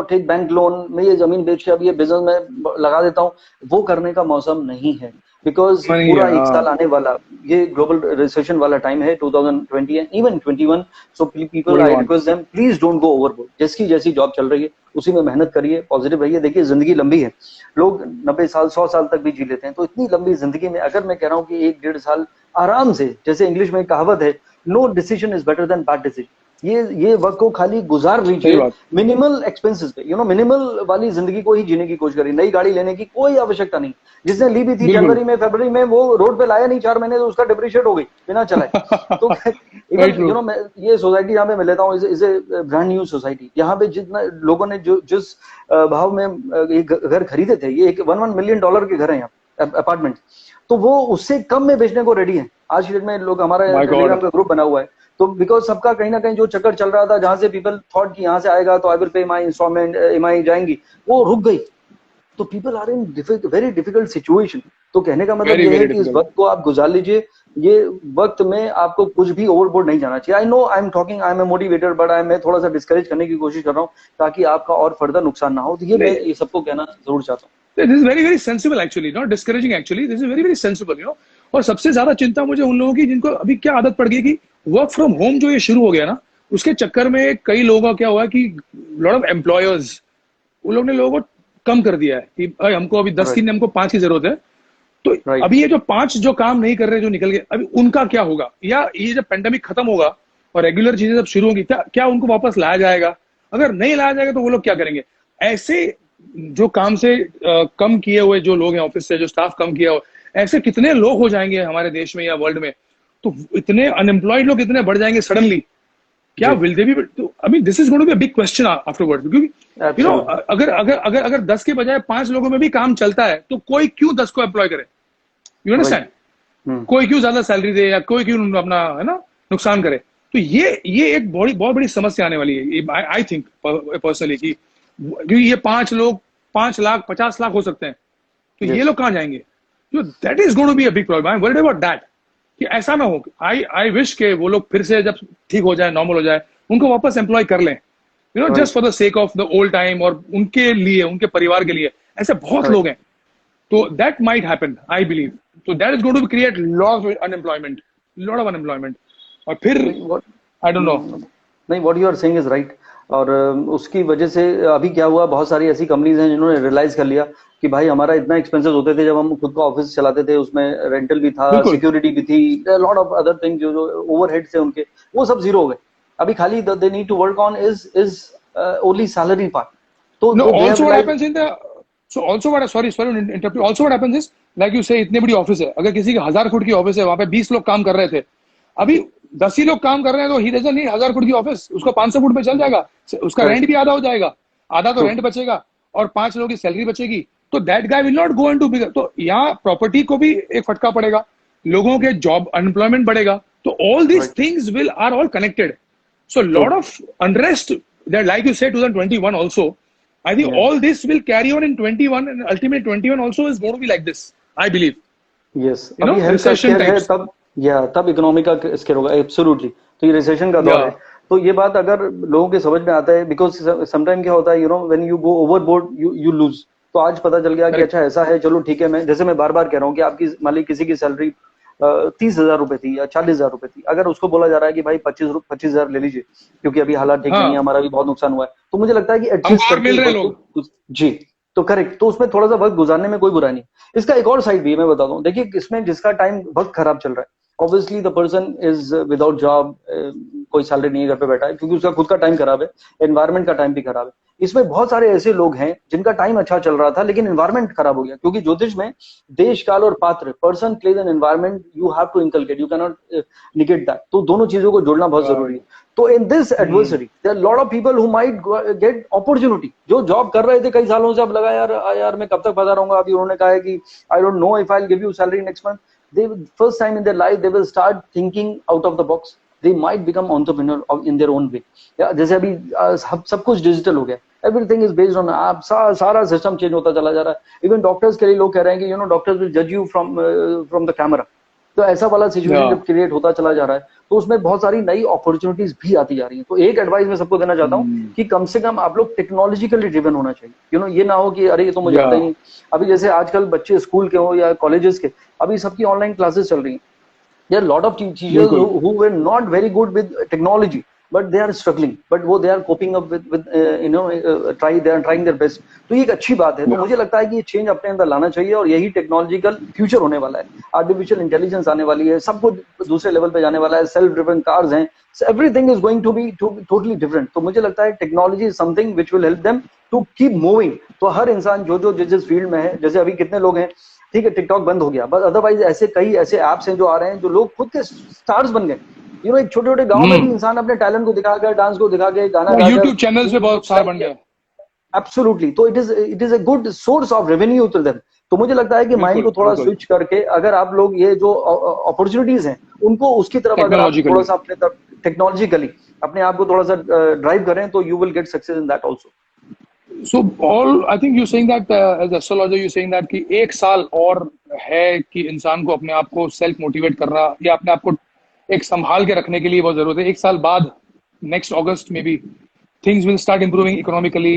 take bank loan, मैं ये जमीन बेच के अब ये बिजनेस में लगा देता हूँ, वो करने का मौसम नहीं है। बिकॉज नहीं है, पूरा एक हाँ। साल आने वाला, ये ग्लोबल रिसेशन वाला टाइम है 2020 and even 21। So people, I 21। Request them, please don't go overboard. जिसकी जैसी जॉब चल रही है उसी में मेहनत करिए, पॉजिटिव रहिए। देखिए जिंदगी लंबी है, लोग 90 साल 100 साल तक भी जी लेते हैं, तो इतनी लंबी जिंदगी में अगर मैं कह रहा हूँ कि 1-1.5 साल आराम से, जैसे इंग्लिश में एक कहावत है, no decision is better than bad decision, ये वक्त को खाली गुजार सही लीजिए बात। मिनिमल एक्सपेंसेस पे, मिनिमल वाली जिंदगी को ही जीने की कोशिश करिए। नई गाड़ी लेने की कोई आवश्यकता नहीं। जिसने ली भी थी बिल्कुल। जनवरी में, फरवरी में, वो रोड पे लाया नहीं 4 महीने, तो उसका डिप्रिशिएट हो गई बिना चलाए। तो वेरी इवन ट्रू। मैं ये सोसाइटी यहाँ पे मैं लेता हूँ, is a brand new society. यहाँ पे जितना लोगों ने जो जिस भाव में ये घर खरीदे थे, ये एक $1 मिलियन के घर है यहाँ, अपार्टमेंट, तो वो उससे कम में बेचने को रेडी है आज की डेट में। लोग, हमारा माय गॉड। टेलीग्राम का ग्रुप बना हुआ है, तो बिकॉज सबका कहीं ना कहीं जो चक्कर चल रहा था, जहां से पीपल थॉट कि यहाँ से आएगा तो I will pay my instalment, EMI जाएंगी, वो रुक गई। तो people are in very difficult situation. तो कहने का मतलब वेरी ये है वेरी कि इस डिफिकल्ट। वक्त को आप गुजार लीजिए। ये वक्त में आपको कुछ भी ओवरबोर्ड नहीं जाना चाहिए। I know I am talking, I am a motivator, but मैं थोड़ा सा डिस्करेज करने की कोशिश कर रहा हूँ ताकि आपका और फर्दर नुकसान ना हो। तो ये मैं नहीं, ये सबको कहना जरूर चाहता हूँ। This is very very sensible actually, not discouraging actually, this is very very sensible, और सबसे ज्यादा चिंता मुझे उन लोगों की जिनको अभी क्या आदत पड़ गई कि वर्क फ्रॉम होम जो ये शुरू हो गया ना, उसके चक्कर में कई लोगों का क्या हुआ कि लॉट ऑफ एम्प्लॉयर्स, उन लोगों ने लोगों को कम कर दिया है कि भाई हमको अभी 10 की राइट, नहीं, हमको 5 की जरूरत है। तो राइट, अभी ये जो 5 जो काम नहीं कर रहे, जो निकल गए, अभी उनका क्या होगा? या ये जब पेंडेमिक खत्म होगा और रेगुलर चीजें जब शुरू होंगी, क्या क्या उनको वापस लाया जाएगा? अगर नहीं लाया जाएगा तो वो लोग क्या करेंगे? ऐसे जो काम से कम किए हुए जो लोग हैं ऑफिस से, जो स्टाफ कम किया हुआ, ऐसे कितने लोग हो जाएंगे हमारे देश में या वर्ल्ड में? तो इतने अनएम्प्लॉयड लोग इतने बढ़ जाएंगे सडनली, क्या जी, विल दे बी? तो I mean this is going to be a big question afterward, क्योंकि एब्सोल्युटली। अगर अगर अगर अगर 10 के बजाय 5 लोगों में भी काम चलता है तो कोई क्यों 10 को एम्प्लॉय करे? You right. अंडरस्टैंड? कोई क्यों ज्यादा सैलरी दे या कोई क्यों अपना, है ना, नुकसान करे? तो ये एक बहुत बड़ी समस्या आने वाली है, आई थिंक पर्सनली, कि क्योंकि ये 5 लोग 5 लाख 50 लाख हो सकते हैं, तो ये यस, लोग कहाँ जाएंगे? तो that is going to be a big problem. I am worried about that, कि ऐसा ना हो। आई आई विश के वो लोग फिर से जब ठीक हो जाए, नॉर्मल हो जाए, उनको वापस एम्प्लॉय कर लें, just right, for the sake of the old time, और उनके लिए, उनके परिवार के लिए। ऐसे बहुत लोग राइट। हैं। तो that might happen, I believe. So that is going to create lot of unemployment, lot of unemployment. और फिर नहीं, what I don't know. नहीं, what you are saying is right. और उसकी वजह से अभी क्या हुआ, बहुत सारी ऐसी कंपनीज हैं जिन्होंने रियलाइज कर लिया कि भाई हमारा इतना एक्सपेंसेस होते थे जब हम खुद का ऑफिस चलाते थे, उसमें रेंटल भी था, बिल्कुल। सिक्योरिटी भी थी, लॉट ऑफ अदर थिंग, जो ओवरहेड्स थे उनके, वो सब जीरो हो गए। अभी खाली they need to work on is only salary part. No, तो they have also what realise. happens in the, so also what, sorry to interrupt you. Also what happens is, like you say, इतनी बड़ी ऑफिस है, अगर किसी की 1000 फुट की ऑफिस है, वहां पे 20 लोग काम कर रहे थे, अभी 10 ही लोग काम कर रहे हैं, तो ही डजंट नीड 1000 फुट की ऑफिस, उसको 500 फुट पे चल जाएगा, उसका रेंट करेक्ट, भी आधा हो जाएगा, आधा तो ट्रू, रेंट बचेगा, और 5 लोगों की सैलरी बचेगी। तो that guy will not go into bigger. तो यहाँ प्रॉपर्टी को भी एक फटका पड़ेगा, लोगों के जॉब अनएम्प्लॉयमेंट बढ़ेगा। तो all these right, things will are all connected. So true, lot of unrest that, like you said, 2021 also. I think या, all this will carry on in 21, and ultimately 21 also is going to be like this. I believe, yes. अभी हेल्थ का recession स्केयर है, types. तब या तब इकोनॉमी का स्केयर होगा, एब्सोल्युटली। तो ये रिसेशन का दौर है। Yeah, तो ये बात अगर लोगों के समझ में आता है, बिकॉज समटाइम क्या होता है, when you go overboard you lose. तो आज पता चल गया कि correct. अच्छा ऐसा है, चलो ठीक है। मैं बार बार कह रहा हूँ कि आपकी मान ली किसी की सैलरी 30,000 रुपए थी या 40,000 रुपए थी, अगर उसको बोला जा रहा है कि भाई 25,000 ले लीजिए क्योंकि अभी हालात ठीक नहीं है, हाँ, हमारा भी बहुत नुकसान हुआ है, तो मुझे लगता है कि हमको एडजस्ट और करके मिल इस रहे हैं वक्त लोग। को, जी, तो करेक्ट, तो उसमें थोड़ा सा वक्त गुजारने में कोई बुरा नहीं। इसका एक और साइड भी है, मैं बताता हूँ। देखिए इसमें जिसका टाइम बहुत खराब चल रहा है, obviously the person is without job, कोई सैलरी नहीं है, घर पे बैठा है, क्योंकि उसका खुद का टाइम खराब है, एनवायरमेंट का टाइम भी खराब है। इसमें बहुत सारे ऐसे लोग हैं जिनका टाइम अच्छा चल रहा था लेकिन एनवायरमेंट खराब हो गया, क्योंकि ज्योतिष में देश काल और पात्र, person places and environment, you have to inculcate, you can not negate that. तो दोनों चीजों को जोड़ना बहुत जरूरी है। तो in this hmm, adversary there are lot of people who might get opportunity, जो जॉब कर रहे थे कई सालों से, अब लगा यार यार मैं कब तक फंसा रहूंगा। अभी उन्होंने कहा है कि I don't know if I will give you salary next month. they first time in their life they will start thinking out of the box, they might become entrepreneur in their own way। या जैसे अभी सब कुछ डिजिटल हो गया, everything is based on app, सारा सिस्टम चेंज होता चला जा रहा है। इवन डॉक्टर्स के लिए लोग कह रहे हैं कि डॉक्टर्स विल जज यू फ्रॉम द कैमरा। तो ऐसा वाला सिचुएशन Yeah. जब क्रिएट होता चला जा रहा है तो उसमें बहुत सारी नई अपॉर्चुनिटीज भी आती जा रही हैं। तो एक एडवाइस मैं सबको देना चाहता हूँ कि कम से कम आप लोग टेक्नोलॉजिकली ड्रिवन होना चाहिए। ये ना हो कि अरे ये तो मुझे आता ही Yeah. नहीं। अभी जैसे आजकल बच्चे स्कूल के हो या कॉलेजेस के, अभी सबकी ऑनलाइन क्लासेस चल रही हैं। There are a lot of teachers बिल्कुल। who were not very good with technology, but they are struggling, but वो they are coping up with they are trying their best। तो ये एक अच्छी बात है। तो मुझे लगता है कि ये चेंज अपने अंदर लाना चाहिए और यही टेक्नोलॉजिकल फ्यूचर होने वाला है। आर्टिफिशियल इंटेलिजेंस आने वाली है, सब कुछ दूसरे लेवल पे जाने वाला है, सेल्फ ड्रिवन कार्स हैं, everything is going to be totally different. तो मुझे लगता है technology is something which will help them to keep moving. तो हर इंसान जो जिस फील्ड में है, जैसे अभी कितने लोग हैं, ठीक है टिकटॉक बंद हो गया, बट अदरवाइज ऐसे कई ऐसे एप्स हैं जो आ रहे हैं जो लोग खुद के स्टार्स बन गए। एक छोटे छोटे गांव में भी इंसान अपने टैलेंट को दिखाकर, डांस को दिखाकर, गाना गाकर यूट्यूब चैनल्स पे बहुत स्टार बन गए। एब्सोल्युटली। तो it is a good source of revenue to them. तो मुझे लगता है कि माइंड को थोड़ा स्विच करके अगर आप लोग ये जो अपॉर्चुनिटीज हैं उनको उसकी तरफ अगर आप थोड़ा सा अपने तरफ टेक्नोलॉजिकली अपने आप को थोड़ा सा ड्राइव करें तो you will get success in that also. So all I think you're saying that as astrologer you're saying that कि एक साल और है कि इंसान को अपने आप को सेल्फ मोटिवेट करना या अपने आप को एक संभाल के रखने के लिए बहुत जरूरत है। एक साल बाद नेक्स्ट अगस्त में भी things will start improving economically.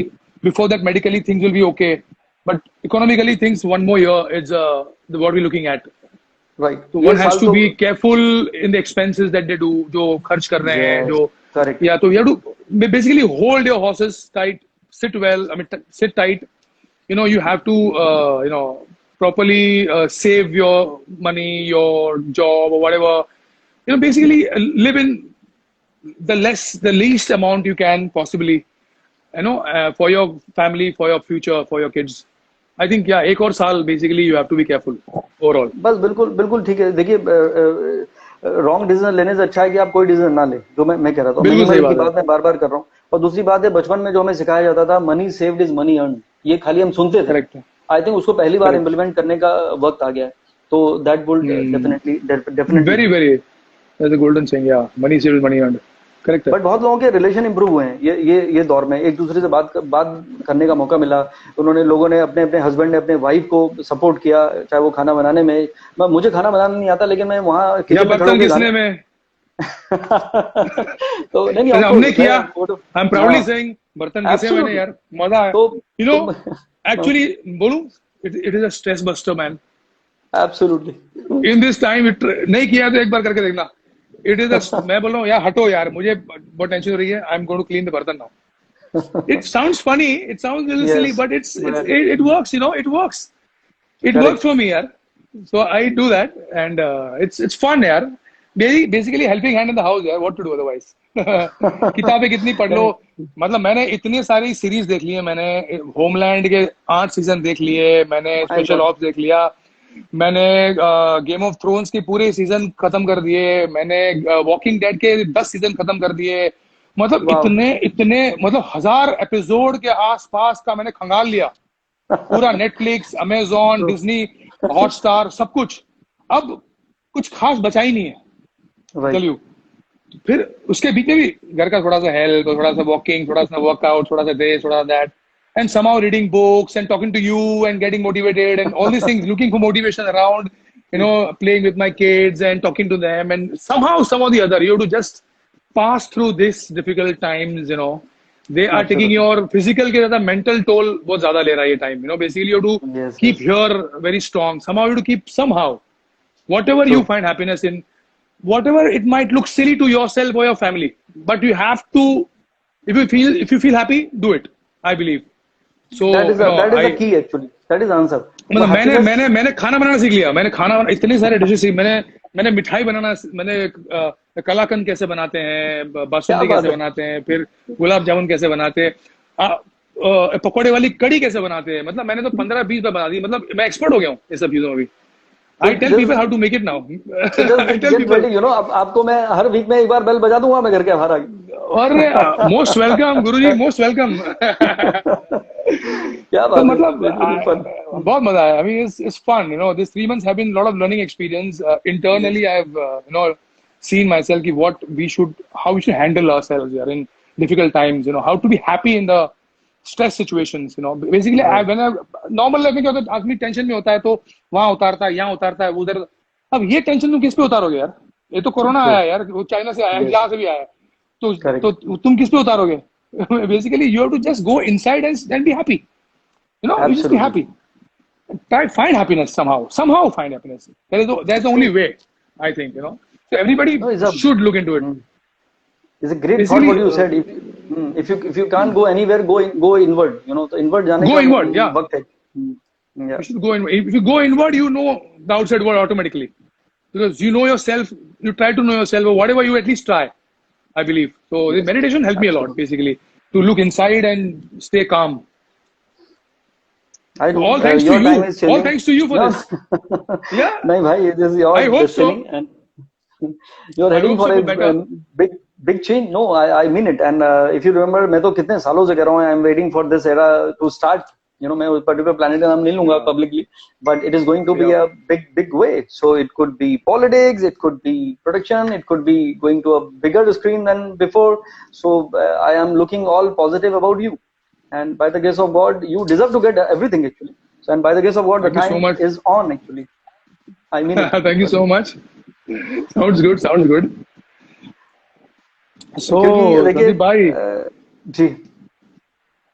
Before that medically things will be okay, but economically things one more year is what we're looking at. Right. So one has to be careful in the expenses that they do जो खर्च कर रहे हैं जो correct. या तो you have to basically hold your horses tight. Sit well. I mean, sit tight. You have to, properly save your money, your job, or whatever. Basically live in the least amount you can possibly. For your family, for your future, for your kids. I think एक और साल basically you have to be careful overall. बस बिल्कुल ठीक है। देखिए रॉन्ग डिसीजन लेने से अच्छा है कि आप कोई डिसीजन ना ले, जो मैं कह रहा था। मिनिमल की बात मैं बार बार कर रहा हूँ। और दूसरी बात है, बचपन में जो हमें सिखाया जाता था money saved is money earn, ये खाली हम सुनते थे। आई थिंक उसको पहली बार इम्प्लीमेंट करने का वक्त आ गया है। तो that would definitely very very that's a golden saying. Money saved is money earn. Correct है। बट बहुत लोगों के रिलेशन इंप्रूव हुए हैं ये दौर में। एक दूसरे से बात करने का मौका मिला। लोगों ने अपने हस्बैंड ने अपने वाइफ को सपोर्ट किया, चाहे वो खाना बनाने में। मुझे खाना बनाना नहीं आता, लेकिन मैं वहाँ किचन में खड़े होकर तो नहीं हमने किया। आई एम प्राउडली सेइंग बर्तन किसे मैंने यार मजा है। एक्चुअली बोलूं it is a stress buster man. Absolutely. In this time नहीं किया तो एक बार करके देखना। इट इज मैं बोल रहा हूँ यार हटो यार, मुझे बहुत टेंशन हो रही है। I am going to clean the bartan now. It sounds funny, it sounds little silly, but it works, it works. It works for me यार। So I do that and it's fun यार। Basically helping hand in the house यार, what to do otherwise। किताबें कितनी पढ़ लो। मतलब मैंने इतनी सारी सीरीज देख ली है। मैंने होमलैंड के 8 सीजन देख लिए, मैंने स्पेशल ऑप्स देख लिया, मैंने गेम ऑफ थ्रोन्स के पूरे सीजन खत्म कर दिए, मैंने वॉकिंग डेड के 10 सीजन खत्म कर दिए। मतलब इतने मतलब 1000 एपिसोड के आसपास का मैंने खंगाल लिया पूरा। नेटफ्लिक्स, अमेजॉन, डिज्नी, हॉटस्टार, सब कुछ। अब कुछ खास बचा ही नहीं है। चलिए फिर उसके बीच में भी घर का थोड़ा सा हेल्प, थोड़ा सा वॉकिंग, थोड़ा सा वर्कआउट, थोड़ा सा दिस, थोड़ा that, and somehow reading books and talking to you and getting motivated and all these things, looking for motivation around, playing with my kids and talking to them, and somehow some or the other you have to just pass through this difficult times। They are taking your physical के ज़्यादा mental toll बहुत ज़्यादा ले रहा है ये time। Basically you have to keep here very strong, somehow you have to keep somehow whatever you find happiness in, whatever it might look silly to yourself or your family, but you have to, if you feel happy, do it, I believe। So that is the key actually, that is answer। मतलब मैंने खाना बनाना सीख लिया। मैंने इतने सारे डिशेस सीख, मैंने मिठाई बनाना, मैंने कलाकंद कैसे बनाते हैं, बासुंदी कैसे बनाते हैं, फिर गुलाब जामुन कैसे बनाते हैं, पकौड़े वाली कड़ी कैसे बनाते हैं। मतलब मैंने तो 15-20 बार बना दी। मतलब मैं एक्सपर्ट हो गया हूँ ये सब चीजों में भी। I tell people how to make it now। I tell people, आपको मैं हर वीक में एक बार बेल बजा दूंगा मैं घर के बाहर आके। और मोस्ट वेलकम गुरुजी, मोस्ट वेलकम। क्या बात है। मतलब बहुत मजा आया। I mean it's fun, these 3 months have been a lot of learning experience। Internally I have seen myself ki how we should handle ourselves in difficult times, how to be happy in the stress situations। Basically when I normal life में क्या होता है, आदमी टेंशन में होता है तो वहां उतारता है, यहाँ उतारता है, उधर अब ये टेंशन तुम किस पे उतारोगे यार? ये तो कोरोना आया है यार, वो चाइना से आया है, यस, यहाँ से भी आया है, करेक्ट। तो तुम किस पे उतारोगे? Basically you have to just go inside and be happy, you know, you just be absolutely. Happy. Try find happiness somehow find happiness. That's the only way, I think, you know. So everybody know is a should look into it. Is a great thought Basically, what you said. If you can't go anywhere, go inward, you know. तो इनवर्ड जाने go का inward. Yeah, वक्त है। या you should go in. If you go inward, you know the outside world automatically, because you know yourself. You try to know yourself, or whatever you at least try. I believe so. The yes, meditation helped me a lot, absolutely. basically, to look inside and stay calm. I So no all thanks to your time you. Is All changing. thanks to you for no this. Yeah, नहीं भाई, it is your I hope so. destiny and you are I heading hope for so a for better. big big change. No, I mean it. And if you remember, मैं तो कितने सालों से कह रहा हूँ, I am waiting for this era to start. You know, मैं उस particular planet का नाम नहीं लूंगा Yeah, publicly, but it is going to be yeah. a big way. So it could be politics, it could be production, it could be going to a bigger screen than before. So I am looking all positive about you. And by the grace of God, you deserve to get everything actually. So, and by the grace of God, the Thank you so time much. is on actually. I mean it, Thank you so buddy. much. Sounds good. Sounds good. So, क्योंकि देखिए Sandeep bhai, जी,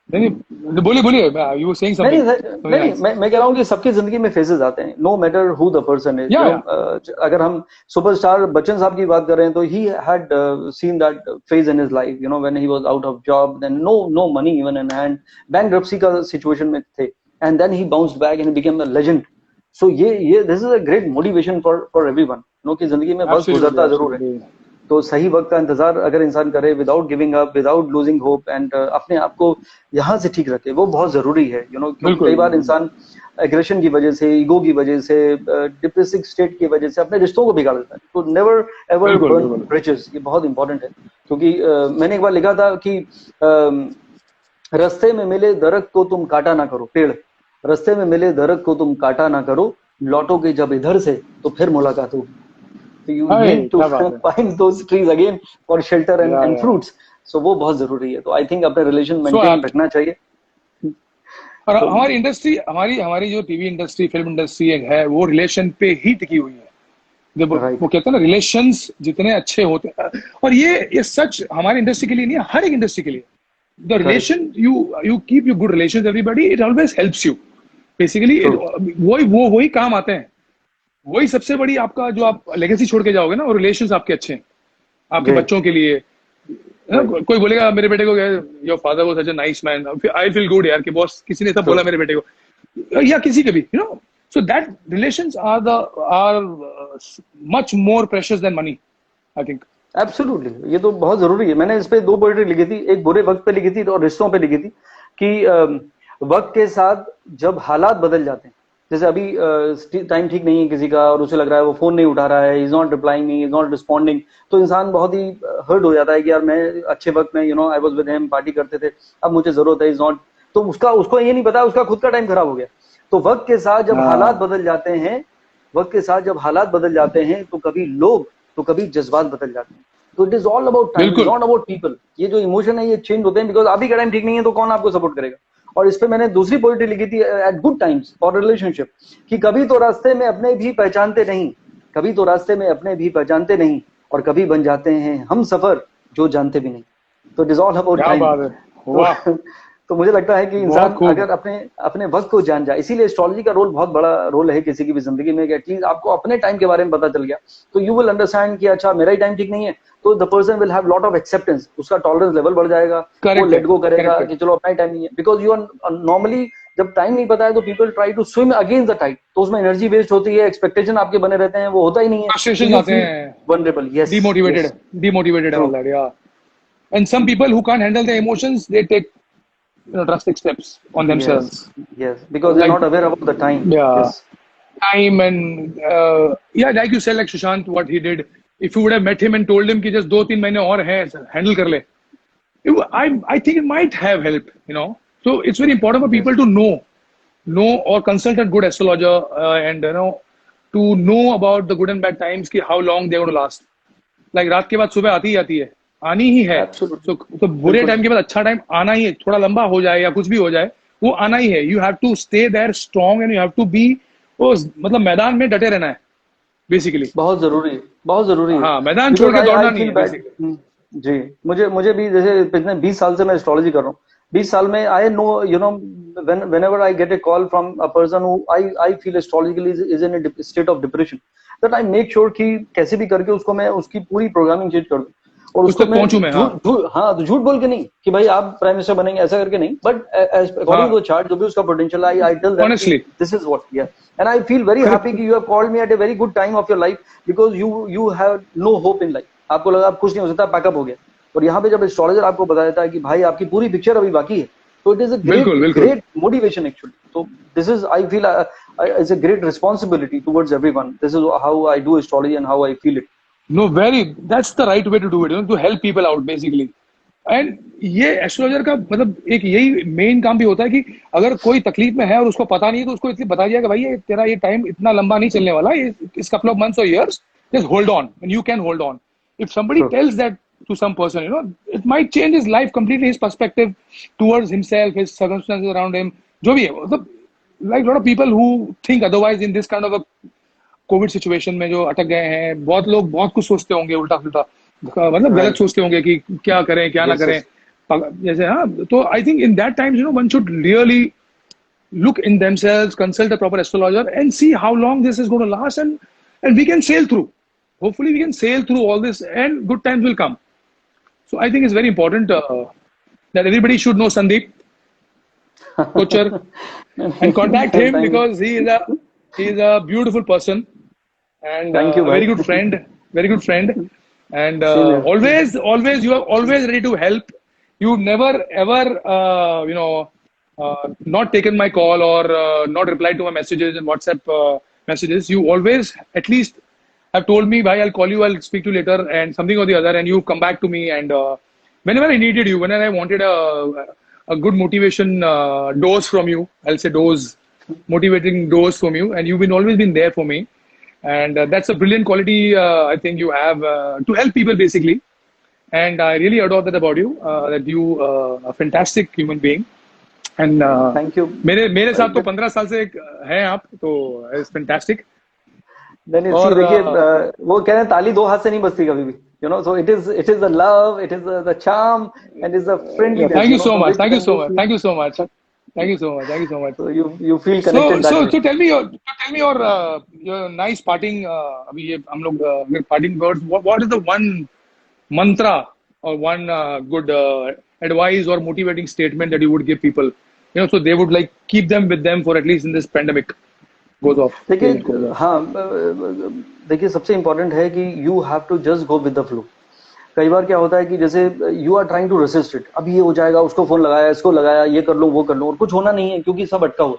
नहीं नहीं, बोलिए बोलिए. You were saying नहीं something. नहीं Something नहीं नहीं, nice. मैं कह रहा हूँ कि सबकी जिंदगी में फेजेस आते हैं, no matter who the person is, you Yeah, no. yeah. अगर हम सुपरस्टार बच्चन साहब की बात कर रहे हैं, तो he had seen that phase in his life, you know, when he was out of job, then no money even in hand, bankruptcy का सिचुएशन में थे, and then he bounced back and became a legend. So ये this is a great motivation for everyone, no, कि जिंदगी में वक्त Absolutely, गुजरता जरूर है, absolutely. तो सही वक्त का इंतजार अगर इंसान करे, without giving up, without losing hope, and अपने आप को यहाँ से ठीक रखे, वो बहुत जरूरी है, यू नो। क्योंकि बिल्कुल कई बार बिल्कुल. इंसान एग्रेशन की वजह से, ईगो की वजह से, डिप्रेसिव स्टेट की वजह से अपने रिश्तों को बिगाड़ देता है। तो नेवर एवर बिल्कुल बर्न बिल्कुल. ब्रिजेस, ये बहुत इंपॉर्टेंट है। क्योंकि मैंने एक बार लिखा था कि रास्ते में मिले दरख्त को तुम काटा ना करो, पेड़ रास्ते में मिले दरख्त को तुम काटा ना करो, लौटोगे जब इधर से तो फिर मुलाकात होगी। So you hi, need to क्या बात है. find those trees again for shelter Yeah, and yeah. fruits. So वो बहुत जरूरी है। तो आई थिंक अपने रिलेशन So मेंटेन रखना चाहिए। और तो हमारी इंडस्ट्री, हमारी हमारी जो टीवी इंडस्ट्री, फिल्म इंडस्ट्री है, वो रिलेशन पे ही टिकी हुई है. जब राइट, वो कहते हैं ना, रिलेशंस जितने अच्छे होते हैं, और ये सच हमारी इंडस्ट्री के लिए नहीं है, हर एक इंडस्ट्री के लिए. The correct, relation you keep you good relation everybody, it always helps you. Basically true, वही काम आते हैं. वही सबसे बड़ी आपका जो आप लेगेसी छोड़ के जाओगे ना, और रिलेशंस आपके अच्छे हैं आपके ग्रेट, बच्चों के लिए. राइट, कोई बोलेगा मेरे बेटे को, your father was such a nice man, I feel good यार कि बॉस किसी ने सब ट्रू, बोला मेरे बेटे को, या किसी के भी, you know. So that relations are much more precious than money, I think. Absolutely. ये तो बहुत जरूरी है। मैंने इस पे दो पोएट्री लिखी थी, एक बुरे वक्त पे लिखी थी और रिश्तों पे लिखी थी, कि वक्त के साथ जब हालात बदल जाते हैं, जैसे अभी टाइम ठीक नहीं है किसी का और उसे लग रहा है वो फोन नहीं उठा रहा है, is not replying me, is not responding, तो इंसान बहुत ही हर्ट हो जाता है कि यार मैं अच्छे वक्त में, you know, I was with him, party करते थे, अब मुझे जरूरत है, इज नॉट। तो उसको ये नहीं पता उसका खुद का टाइम खराब हो गया। तो वक्त के साथ जब हालात हाँ, बदल जाते हैं, वक्त के साथ जब हालात बदल जाते हैं, तो कभी लोग, तो कभी जज्बात बदल जाते हैं। तो it is all about time, is बिल्कुल. Not about people. ये जो इमोशन है ये चेंज होते हैं, बिकॉज अभी का टाइम ठीक नहीं है तो कौन आपको सपोर्ट करेगा। और इस पे मैंने दूसरी पोइट्री लिखी थी, at good times for relationship, कि कभी तो रास्ते में अपने भी पहचानते नहीं, कभी तो रास्ते में अपने भी पहचानते नहीं, और कभी बन जाते हैं हम सफर जो जानते भी नहीं। तो इट इज ऑल अबाउट क्या टाइम। बात है. वाह, तो मुझे लगता है कि बहुत इंसान खूब. अगर अपने अपने वक्त को जान जाए, इसीलिए एस्ट्रोलॉजी का रोल बहुत बड़ा रोल है किसी की भी जिंदगी में, कि एटलीस्ट आपको अपने टाइम के बारे में पता चल गया, तो यू विल अंडरस्टैंड कि अच्छा मेरा ही टाइम ठीक नहीं है, तो the person will have lot of acceptance, उसका टॉलरेंस लेवल बढ़ जाएगा, वो करेक्ट है, लेट गो करेगा करेक्ट है. कि चलो अपना ही टाइम नहीं है। बिकॉज यू आर नॉर्मली, जब टाइम नहीं पता है तो people try to swim against the tide, तो उसमें एनर्जी वेस्ट होती है, एक्सपेक्टेशन आपके बने रहते हैं, वो होता ही नहीं है, तो फ्रस्ट्रेशन यू आते फील हैं, vulnerable. Yes, demotivated, yes, demotivated and true, all that. Yeah. And some people who can't handle their emotions, they take, you know, drastic steps on yes, themselves. Yes, because they are Like, not aware about the time. yeah, yes, time and yeah, like you said, like Sushant, what he did. If you would have met him and told him कि just 2-3 महीने और हैं, handle कर ले, I think it might have helped, you know. So it's very important for people to know or consult a good astrologer, and you know, to know about the good and bad times कि how long they're going to last. Like रात के बाद सुबह आती ही आती है, आनी ही है. एब्सोल्युटली, तो बुरे बिल्कुल, टाइम के बाद अच्छा टाइम आना ही है, थोड़ा लंबा हो जाए या कुछ भी हो जाए, वो आना ही है. You have to stay there strong and you have to be, वो मतलब मैदान में डटे रहना है. बेसिकली। बहुत जरूरी है, बहुत जरूरी है। हाँ, मैदान छोड़ बिकॉज के आई दौड़ना आई नहीं फील है बैड। बेसिकली। जी, मुझे भी जैसे पिछले 20 साल से मैं एस्ट्रोलॉजी कर रहा हूँ। 20 साल में I know, you know, whenever I get a call from a person who I feel astrologically is in a state of depression, that I make sure कि कैसे भी करके उसको मैं उसकी पूरी प्रोग्रामिंग चेंज कर दूं, और उस उसको तक मैं पहुंचू मैं। हाँ हाँ, तो झूठ बोल के नहीं कि भाई आप प्राइम मिनिस्टर बनेंगे ऐसा करके नहीं, बट अकॉर्डिंग टू हाँ, चार्ट जो भी उसका पोटेंशियल है, आई टेल दैम कि ऑनेस्टली दिस इज व्हाट, या and I feel very happy correct. कि you have called me at a very good time of your life, because you have no hope in life. आपको लगा आप कुछ नहीं हो सकता, पैकअप हो गया, और यहाँ पे जब एस्ट्रोलॉजर आपको बता देता है कि भाई आपकी पूरी पिक्चर अभी बाकी है, so it is a बिल्कुल बिल्कुल। great motivation actually. So this is, I feel, it's a great responsibility towards everyone. This is how I do astrology and how I feel it. No very, that's the right way to do it, to help people out basically. And ये एस्ट्रोलॉजर का मतलब एक यही मेन काम भी होता है कि अगर कोई तकलीफ में है और उसको पता नहीं है, तो उसको इसलिए बता दिया कि भाई ये तेरा ये टाइम इतना लंबा नहीं चलने वाला, इस कपल ऑफ मंथ्स और years, just hold on and you can hold on. If somebody True. Tells that to some person, it might change his life completely, his perspective towards himself, his circumstances around him, जो भी है मतलब, like lot of people who think otherwise in this kind of a Covid situation में जो अटक गए हैं, बहुत लोग बहुत कुछ सोचते होंगे उल्टा पुल्टा, मतलब गलत Right. सोचते होंगे कि क्या करें क्या ना Yes, करें, yes. जैसे। हाँ, तो I think in that times one should really look in themselves, consult a proper astrologer, and see how long this is going to last, and we can sail through. Hopefully, we can sail through all this, and good times will come. So I think it's very important that everybody should know Sandeep Kochar and contact him, Thank you. because he is a beautiful person and Thank you, a very bhai. good friend, very good friend, and Same here. always you are always ready to help. You never ever not taken my call or not replied to my messages and WhatsApp messages. You always at least have told me, bhai, I'll call you, I'll speak to you later, and something or the other, and you come back to me. And whenever I needed you, whenever I wanted a good motivation dose from you, I'll say dose, motivating dose from you, and you've been always been there for me. And that's a brilliant quality I think you have to help people basically. And I really adore that about you, that you are a fantastic human being. And Thank you. मेरे साथ तो 15 साल से हैं आप, तो इट्स फैंटास्टिक। नहीं सी, और देखिए वो कह रहे हैं ताली दो हाथ से नहीं बजती कभी भी, you know, so it is the love, it is the charm, and is the friendliness, thank you you know, so so much, which thank you can so you much, feel, thank you so much, thank you so much, thank you so much. so you feel connected that way. So tell me your nice parting अभी ये हम लोग parting words. What is the one mantra or one good advice or motivating statement that you would give people, so they would like keep them with them for at least in this pandemic goes off. देखिए हाँ, देखिए सबसे इम्पोर्टेंट है कि you have to just go with the flow. कई बार क्या होता है कि जैसे you are trying to resist it, अब ये हो जाएगा, उसको फोन लगाया, इसको लगाया, ये कर लो वो कर लो, और कुछ होना नहीं है क्योंकि सब अटका हुआ।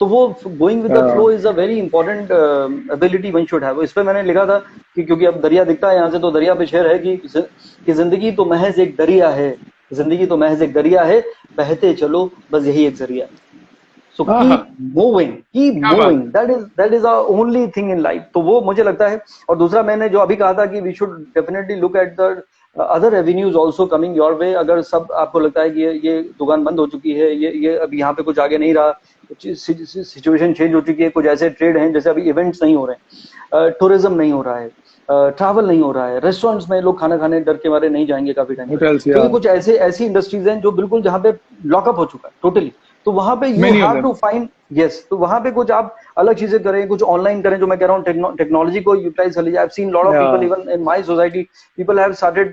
तो वो going with the flow is a very important ability one should have. इस पे मैंने लिखा था कि क्योंकि अब दरिया दिखता है यहाँ से, तो दरिया पे शेर है कि जिंदगी तो महज एक दरिया है, जिंदगी तो महज एक दरिया है, बहते चलो बस यही एक जरिया है। So हाँ, keep क्या बात moving. That is our only thing in life. तो वो मुझे लगता है। और दूसरा मैंने जो अभी कहा था कि we should definitely look at the other avenues also coming your way. अगर सब आपको लगता है कि ये दुकान बंद हो चुकी है, ये अभी यहाँ पे कुछ आगे नहीं रहा, सिचुएशन चेंज हो चुकी है, कुछ ऐसे ट्रेड हैं जैसे अभी इवेंट्स नहीं हो रहे हैं, टूरिज्म नहीं हो रहा है, ट्रैवल नहीं हो रहा है, रेस्टोरेंट्स में लोग खाना खाने डर के मारे नहीं जाएंगे काफी टाइम, hotels, क्योंकि yeah, कुछ ऐसी इंडस्ट्रीज हैं जो बिल्कुल जहाँ पे लॉकअप हो चुका है टोटली। तो वहां पे you many of have them. To find, yes, तो वहां पे कुछ आप अलग चीजें करें, कुछ ऑनलाइन करें, जो मैं कह रहा हूँ टेक्नोलॉजी को यूटिलाइज कर लीजिए। आई have seen lot of people, Yeah. Even in my society, people have started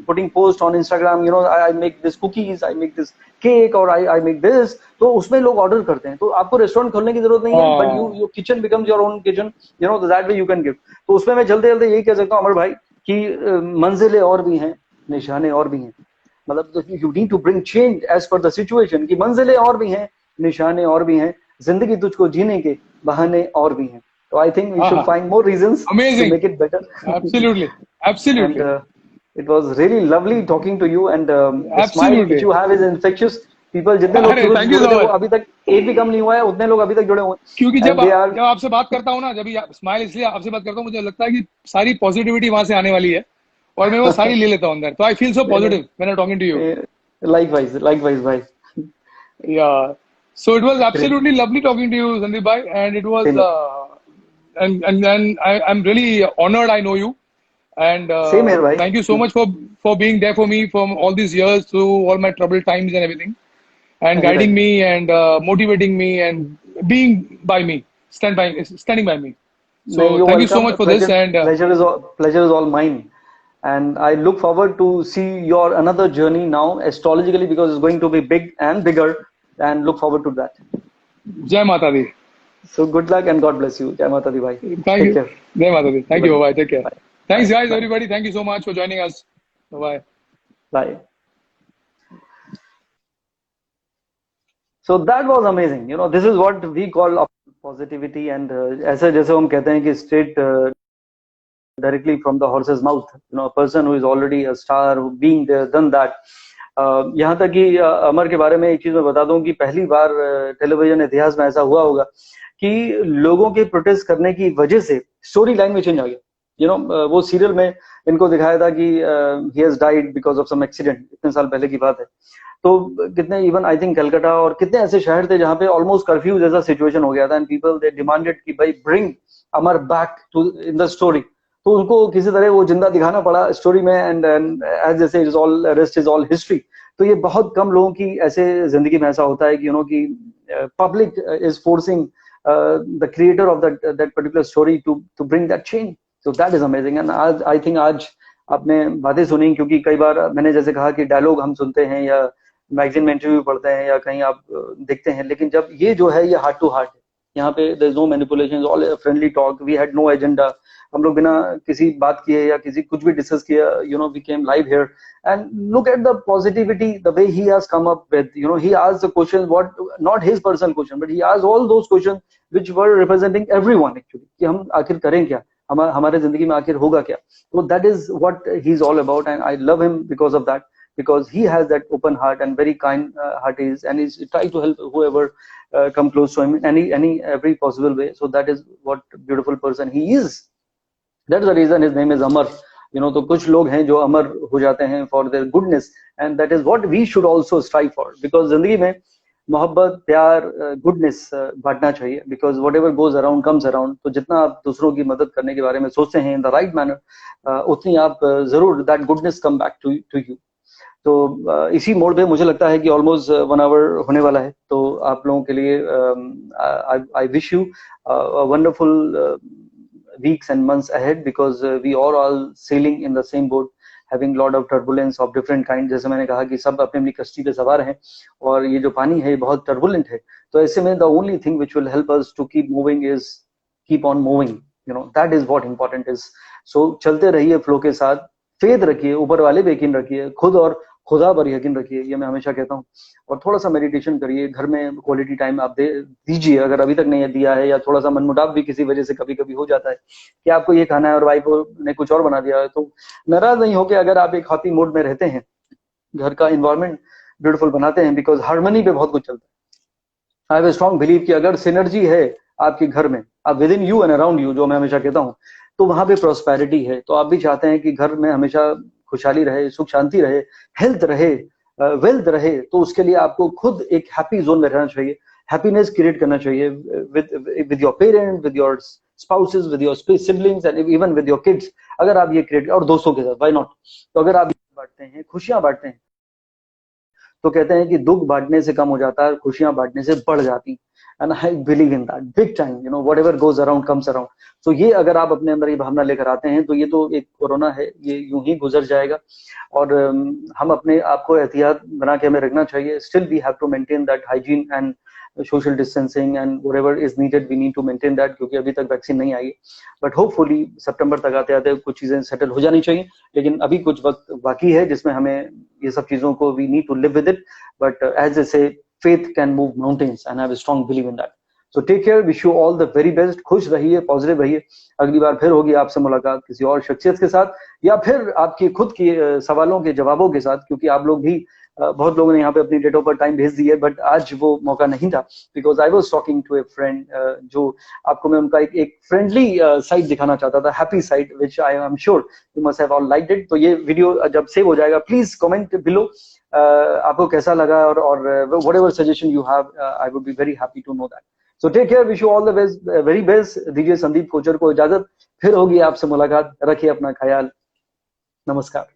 putting post on Instagram, I make this cookies, I make this cake, और आई मेक दिस, तो उसमें लोग ऑर्डर करते हैं। तो आपको रेस्टोरेंट खोलने की जरूरत नहीं है, but your kitchen becomes your own kitchen, that way you can give. तो उसमें मैं जल्दी जल्दी यही कह सकता हूँ अमर भाई कि मंजिलें और भी हैं, निशाने और भी हैं, मतलब you need to bring change as per the situation, की मंजिलें और भी हैं, निशाने और भी हैं, जिंदगी तुझको जीने के बहाने और भी हैं। तो I think we should find more reasons to Amazing. Make it better. Absolutely. and Absolutely. it was really lovely talking to you, and the smile which Absolutely. you have is infectious. People, जितने लोग अरे शुरू से थैंक यू जुड़े सो थे वो मच। अभी तक एक भी कम नहीं हुआ है, उतने लोग अभी तक जुड़े हुए क्योंकि हैं, and they are जब आपसे बात करता हूँ ना, जब स्माइल इसलिए आपसे बात करता हूँ, मुझे लगता है कि सारी पॉजिटिविटी वहां से आने वाली है, और मैं वो सारी ले लेता हूँ अंदर। तो I feel so positive when I talking to you. likewise भाई, Yeah. So it was great, absolutely lovely talking to you, Sandeep bhai, and it was same here. and I'm really honored I know you. And Same here, bhai. thank you so much for being there for me from all these years through all my troubled times and everything, and guiding Anytime. me and motivating me and being by me, standing by me. No, So you're thank you so welcome. much for this. And Pleasure is all mine. And I look forward to see your another journey now astrologically because it's going to be big and bigger and look forward to that. Jai Mata Di. So good luck and God bless you. Jai Mata Di bhai. Thank Take you. care. Jai Mata Di. Thank you. Bye. Bye bye. Take care. Bye. Thanks, Bye. guys, Bye. everybody. Thank you so much for joining us. Bye bye. Bye. So that was amazing. You know, this is what we call positivity and ऐसे जैसे हम कहते हैं कि straight directly from the horse's mouth. You know, a person who is already a star, who being there, done that. यहाँ तक कि अमर के बारे में एक चीज मैं बता दूं कि पहली बार टेलीविजन इतिहास में ऐसा हुआ होगा कि लोगों के प्रोटेस्ट करने की वजह से स्टोरी लाइन में चेंज आ गया. यू नो, वो सीरियल में इनको दिखाया था कि he has died because of some accident. इतने साल पहले की बात है. तो कितने इवन आई थिंक कलकत्ता और कितने ऐसे शहर थे जहाँ पे ऑलमोस्ट कर्फ्यू जैसा सिचुएशन हो गया था एंड पीपल दे डिमांडेड कि भाई bring Amar back to in the story. तो उनको किसी तरह वो जिंदा दिखाना पड़ा स्टोरी में एंड एज जैसे is all rest is all history. तो ये बहुत कम लोगों की ऐसे जिंदगी में ऐसा होता है कि यू नो कि public is forcing the creator of that particular story to bring that change. So that is amazing. And आज आई थिंक आज आपने बातें सुनी क्योंकि कई बार मैंने जैसे कहा कि डायलॉग हम सुनते हैं या मैगजीन में इंटरव्यू पढ़ते हैं या कहीं आप देखते हैं, लेकिन जब ये जो है ये हार्ट टू हार्ट है. यहाँ पे there is no manipulation, all friendly talk. We had no agenda. हम लोग बिना किसी बात किए या किसी कुछ भी डिस्कस किया, you know, we came live here and look at the positivity, the way he has come up with, you know, he asked the questions, what not his personal question, but he asked all those questions which were representing everyone actually, कि हम आखिर करें क्या, हमारे जिंदगी में आखिर होगा क्या. So that is what he's all about and I love him because of that, because he has that open heart and very kind heart is, and he's trying to help whoever come close to him in every possible way. So that is what beautiful person he is. That's the reason his name is Amar. You know, तो कुछ लोग हैं जो अमर हो जाते हैं for their goodness, and that is what we should also strive for, because जिंदगी में मोहब्बत, प्यार, गुडनेस बांटना चाहिए, because whatever goes around comes around. तो जितना आप दूसरों की मदद करने के बारे में सोचते हैं in the right manner, उतनी आप जरूर that goodness come back to you. तो इसी मोड़ पे मुझे लगता है कि ऑलमोस्ट 1 आवर होने वाला है. तो आप लोगों के लिए I wish you wonderful weeks and months ahead, because we are all sailing in the same boat, having lot of turbulence of different kind. जैसे मैंने कहा कि सब अपनी अपनी कश्ती पे सवार हैं और ये जो पानी है बहुत turbulent है. तो ऐसे में the only thing which will help us to keep moving is keep on moving. You know, that is what important is. So चलते रहिए फ्लो के साथ, फेथ रखिए, ऊपर वाले पे यकीन रखिए, खुद और खुदा पर यकीन रखिए, ये मैं हमेशा कहता हूँ. और थोड़ा सा मेडिटेशन करिए, घर में क्वालिटी टाइम आप दीजिए अगर अभी तक नहीं दिया है, या थोड़ा सा मनमुटाव भी किसी वजह से कभी कभी हो जाता है कि आपको ये खाना है और वाइफ ने कुछ और बना दिया है. तो नाराज नहीं होके अगर आप एक हैप्पी मूड में रहते हैं, घर का इन्वायरमेंट ब्यूटीफुल बनाते हैं, बिकॉज हार्मनी पे बहुत कुछ चलता है. I have a strong believe कि अगर सिनर्जी है आपके घर में, आप with in you and around you, जो मैं हमेशा कहता हूँ, तो वहां पे प्रॉस्पेरिटी है. तो आप भी चाहते हैं कि घर में हमेशा खुशहाली रहे, सुख शांति रहे, हेल्थ रहे, वेल्थ रहे. तो उसके लिए आपको खुद एक हैप्पी जोन में रहना चाहिए, हैप्पीनेस क्रिएट करना चाहिए with your parents, with your spouses, with your siblings and even with your kids. अगर आप ये क्रिएट, और दोस्तों के साथ, व्हाई नॉट. तो अगर आप बांटते हैं, खुशियां बांटते हैं, तो कहते हैं कि दुख बांटने से कम हो जाता है, खुशियां बांटने से बढ़ जाती. And I believe in that big time. You know, whatever goes around comes around. तो ये अगर आप अपने अंदर ये भावना लेकर आते हैं, तो ये तो एक कोरोना है, ये यूं ही गुजर जाएगा. और हम अपने आप को एहतियात बना के हमें रखना चाहिए. Still we have to maintain that hygiene and social distancing and whatever is needed, we need to maintain that, क्योंकि अभी तक वैक्सीन नहीं आई है. बट होपफुली सितंबर तक आते आते कुछ चीजें सेटल हो जानी चाहिए. लेकिन अभी कुछ वक्त बाकी है जिसमें हमें ये सब चीजों को we need to live with it. But as I say, faith can move mountains and I have a strong belief in that. So take care, wish you all the very best. खुश रहिए, पॉजिटिव रहिए. अगली बार फिर होगी आपसे मुलाकात किसी और शख्सियत के साथ, या फिर आपकी खुद की सवालों के जवाबों के साथ, क्योंकि आप लोग भी बहुत लोगों ने यहाँ पे अपनी डेटों पर टाइम भेज दी है, बट आज वो मौका नहीं था, because I was talking to a friend, जो आपको मैं उनका एक फ्रेंडली साइड दिखाना चाहता था, happy side, which I am sure you must have all liked it. तो ये वीडियो जब सेव हो जाएगा, प्लीज कमेंट बिलो आपको कैसा लगा, और whatever suggestion you have, I would be very happy to know that. So take care, wish you all the best, very best. दीजिए संदीप कोचर को इजाजत, फिर होगी आपसे मुलाकात। रखिए अपना ख्याल, नमस्कार।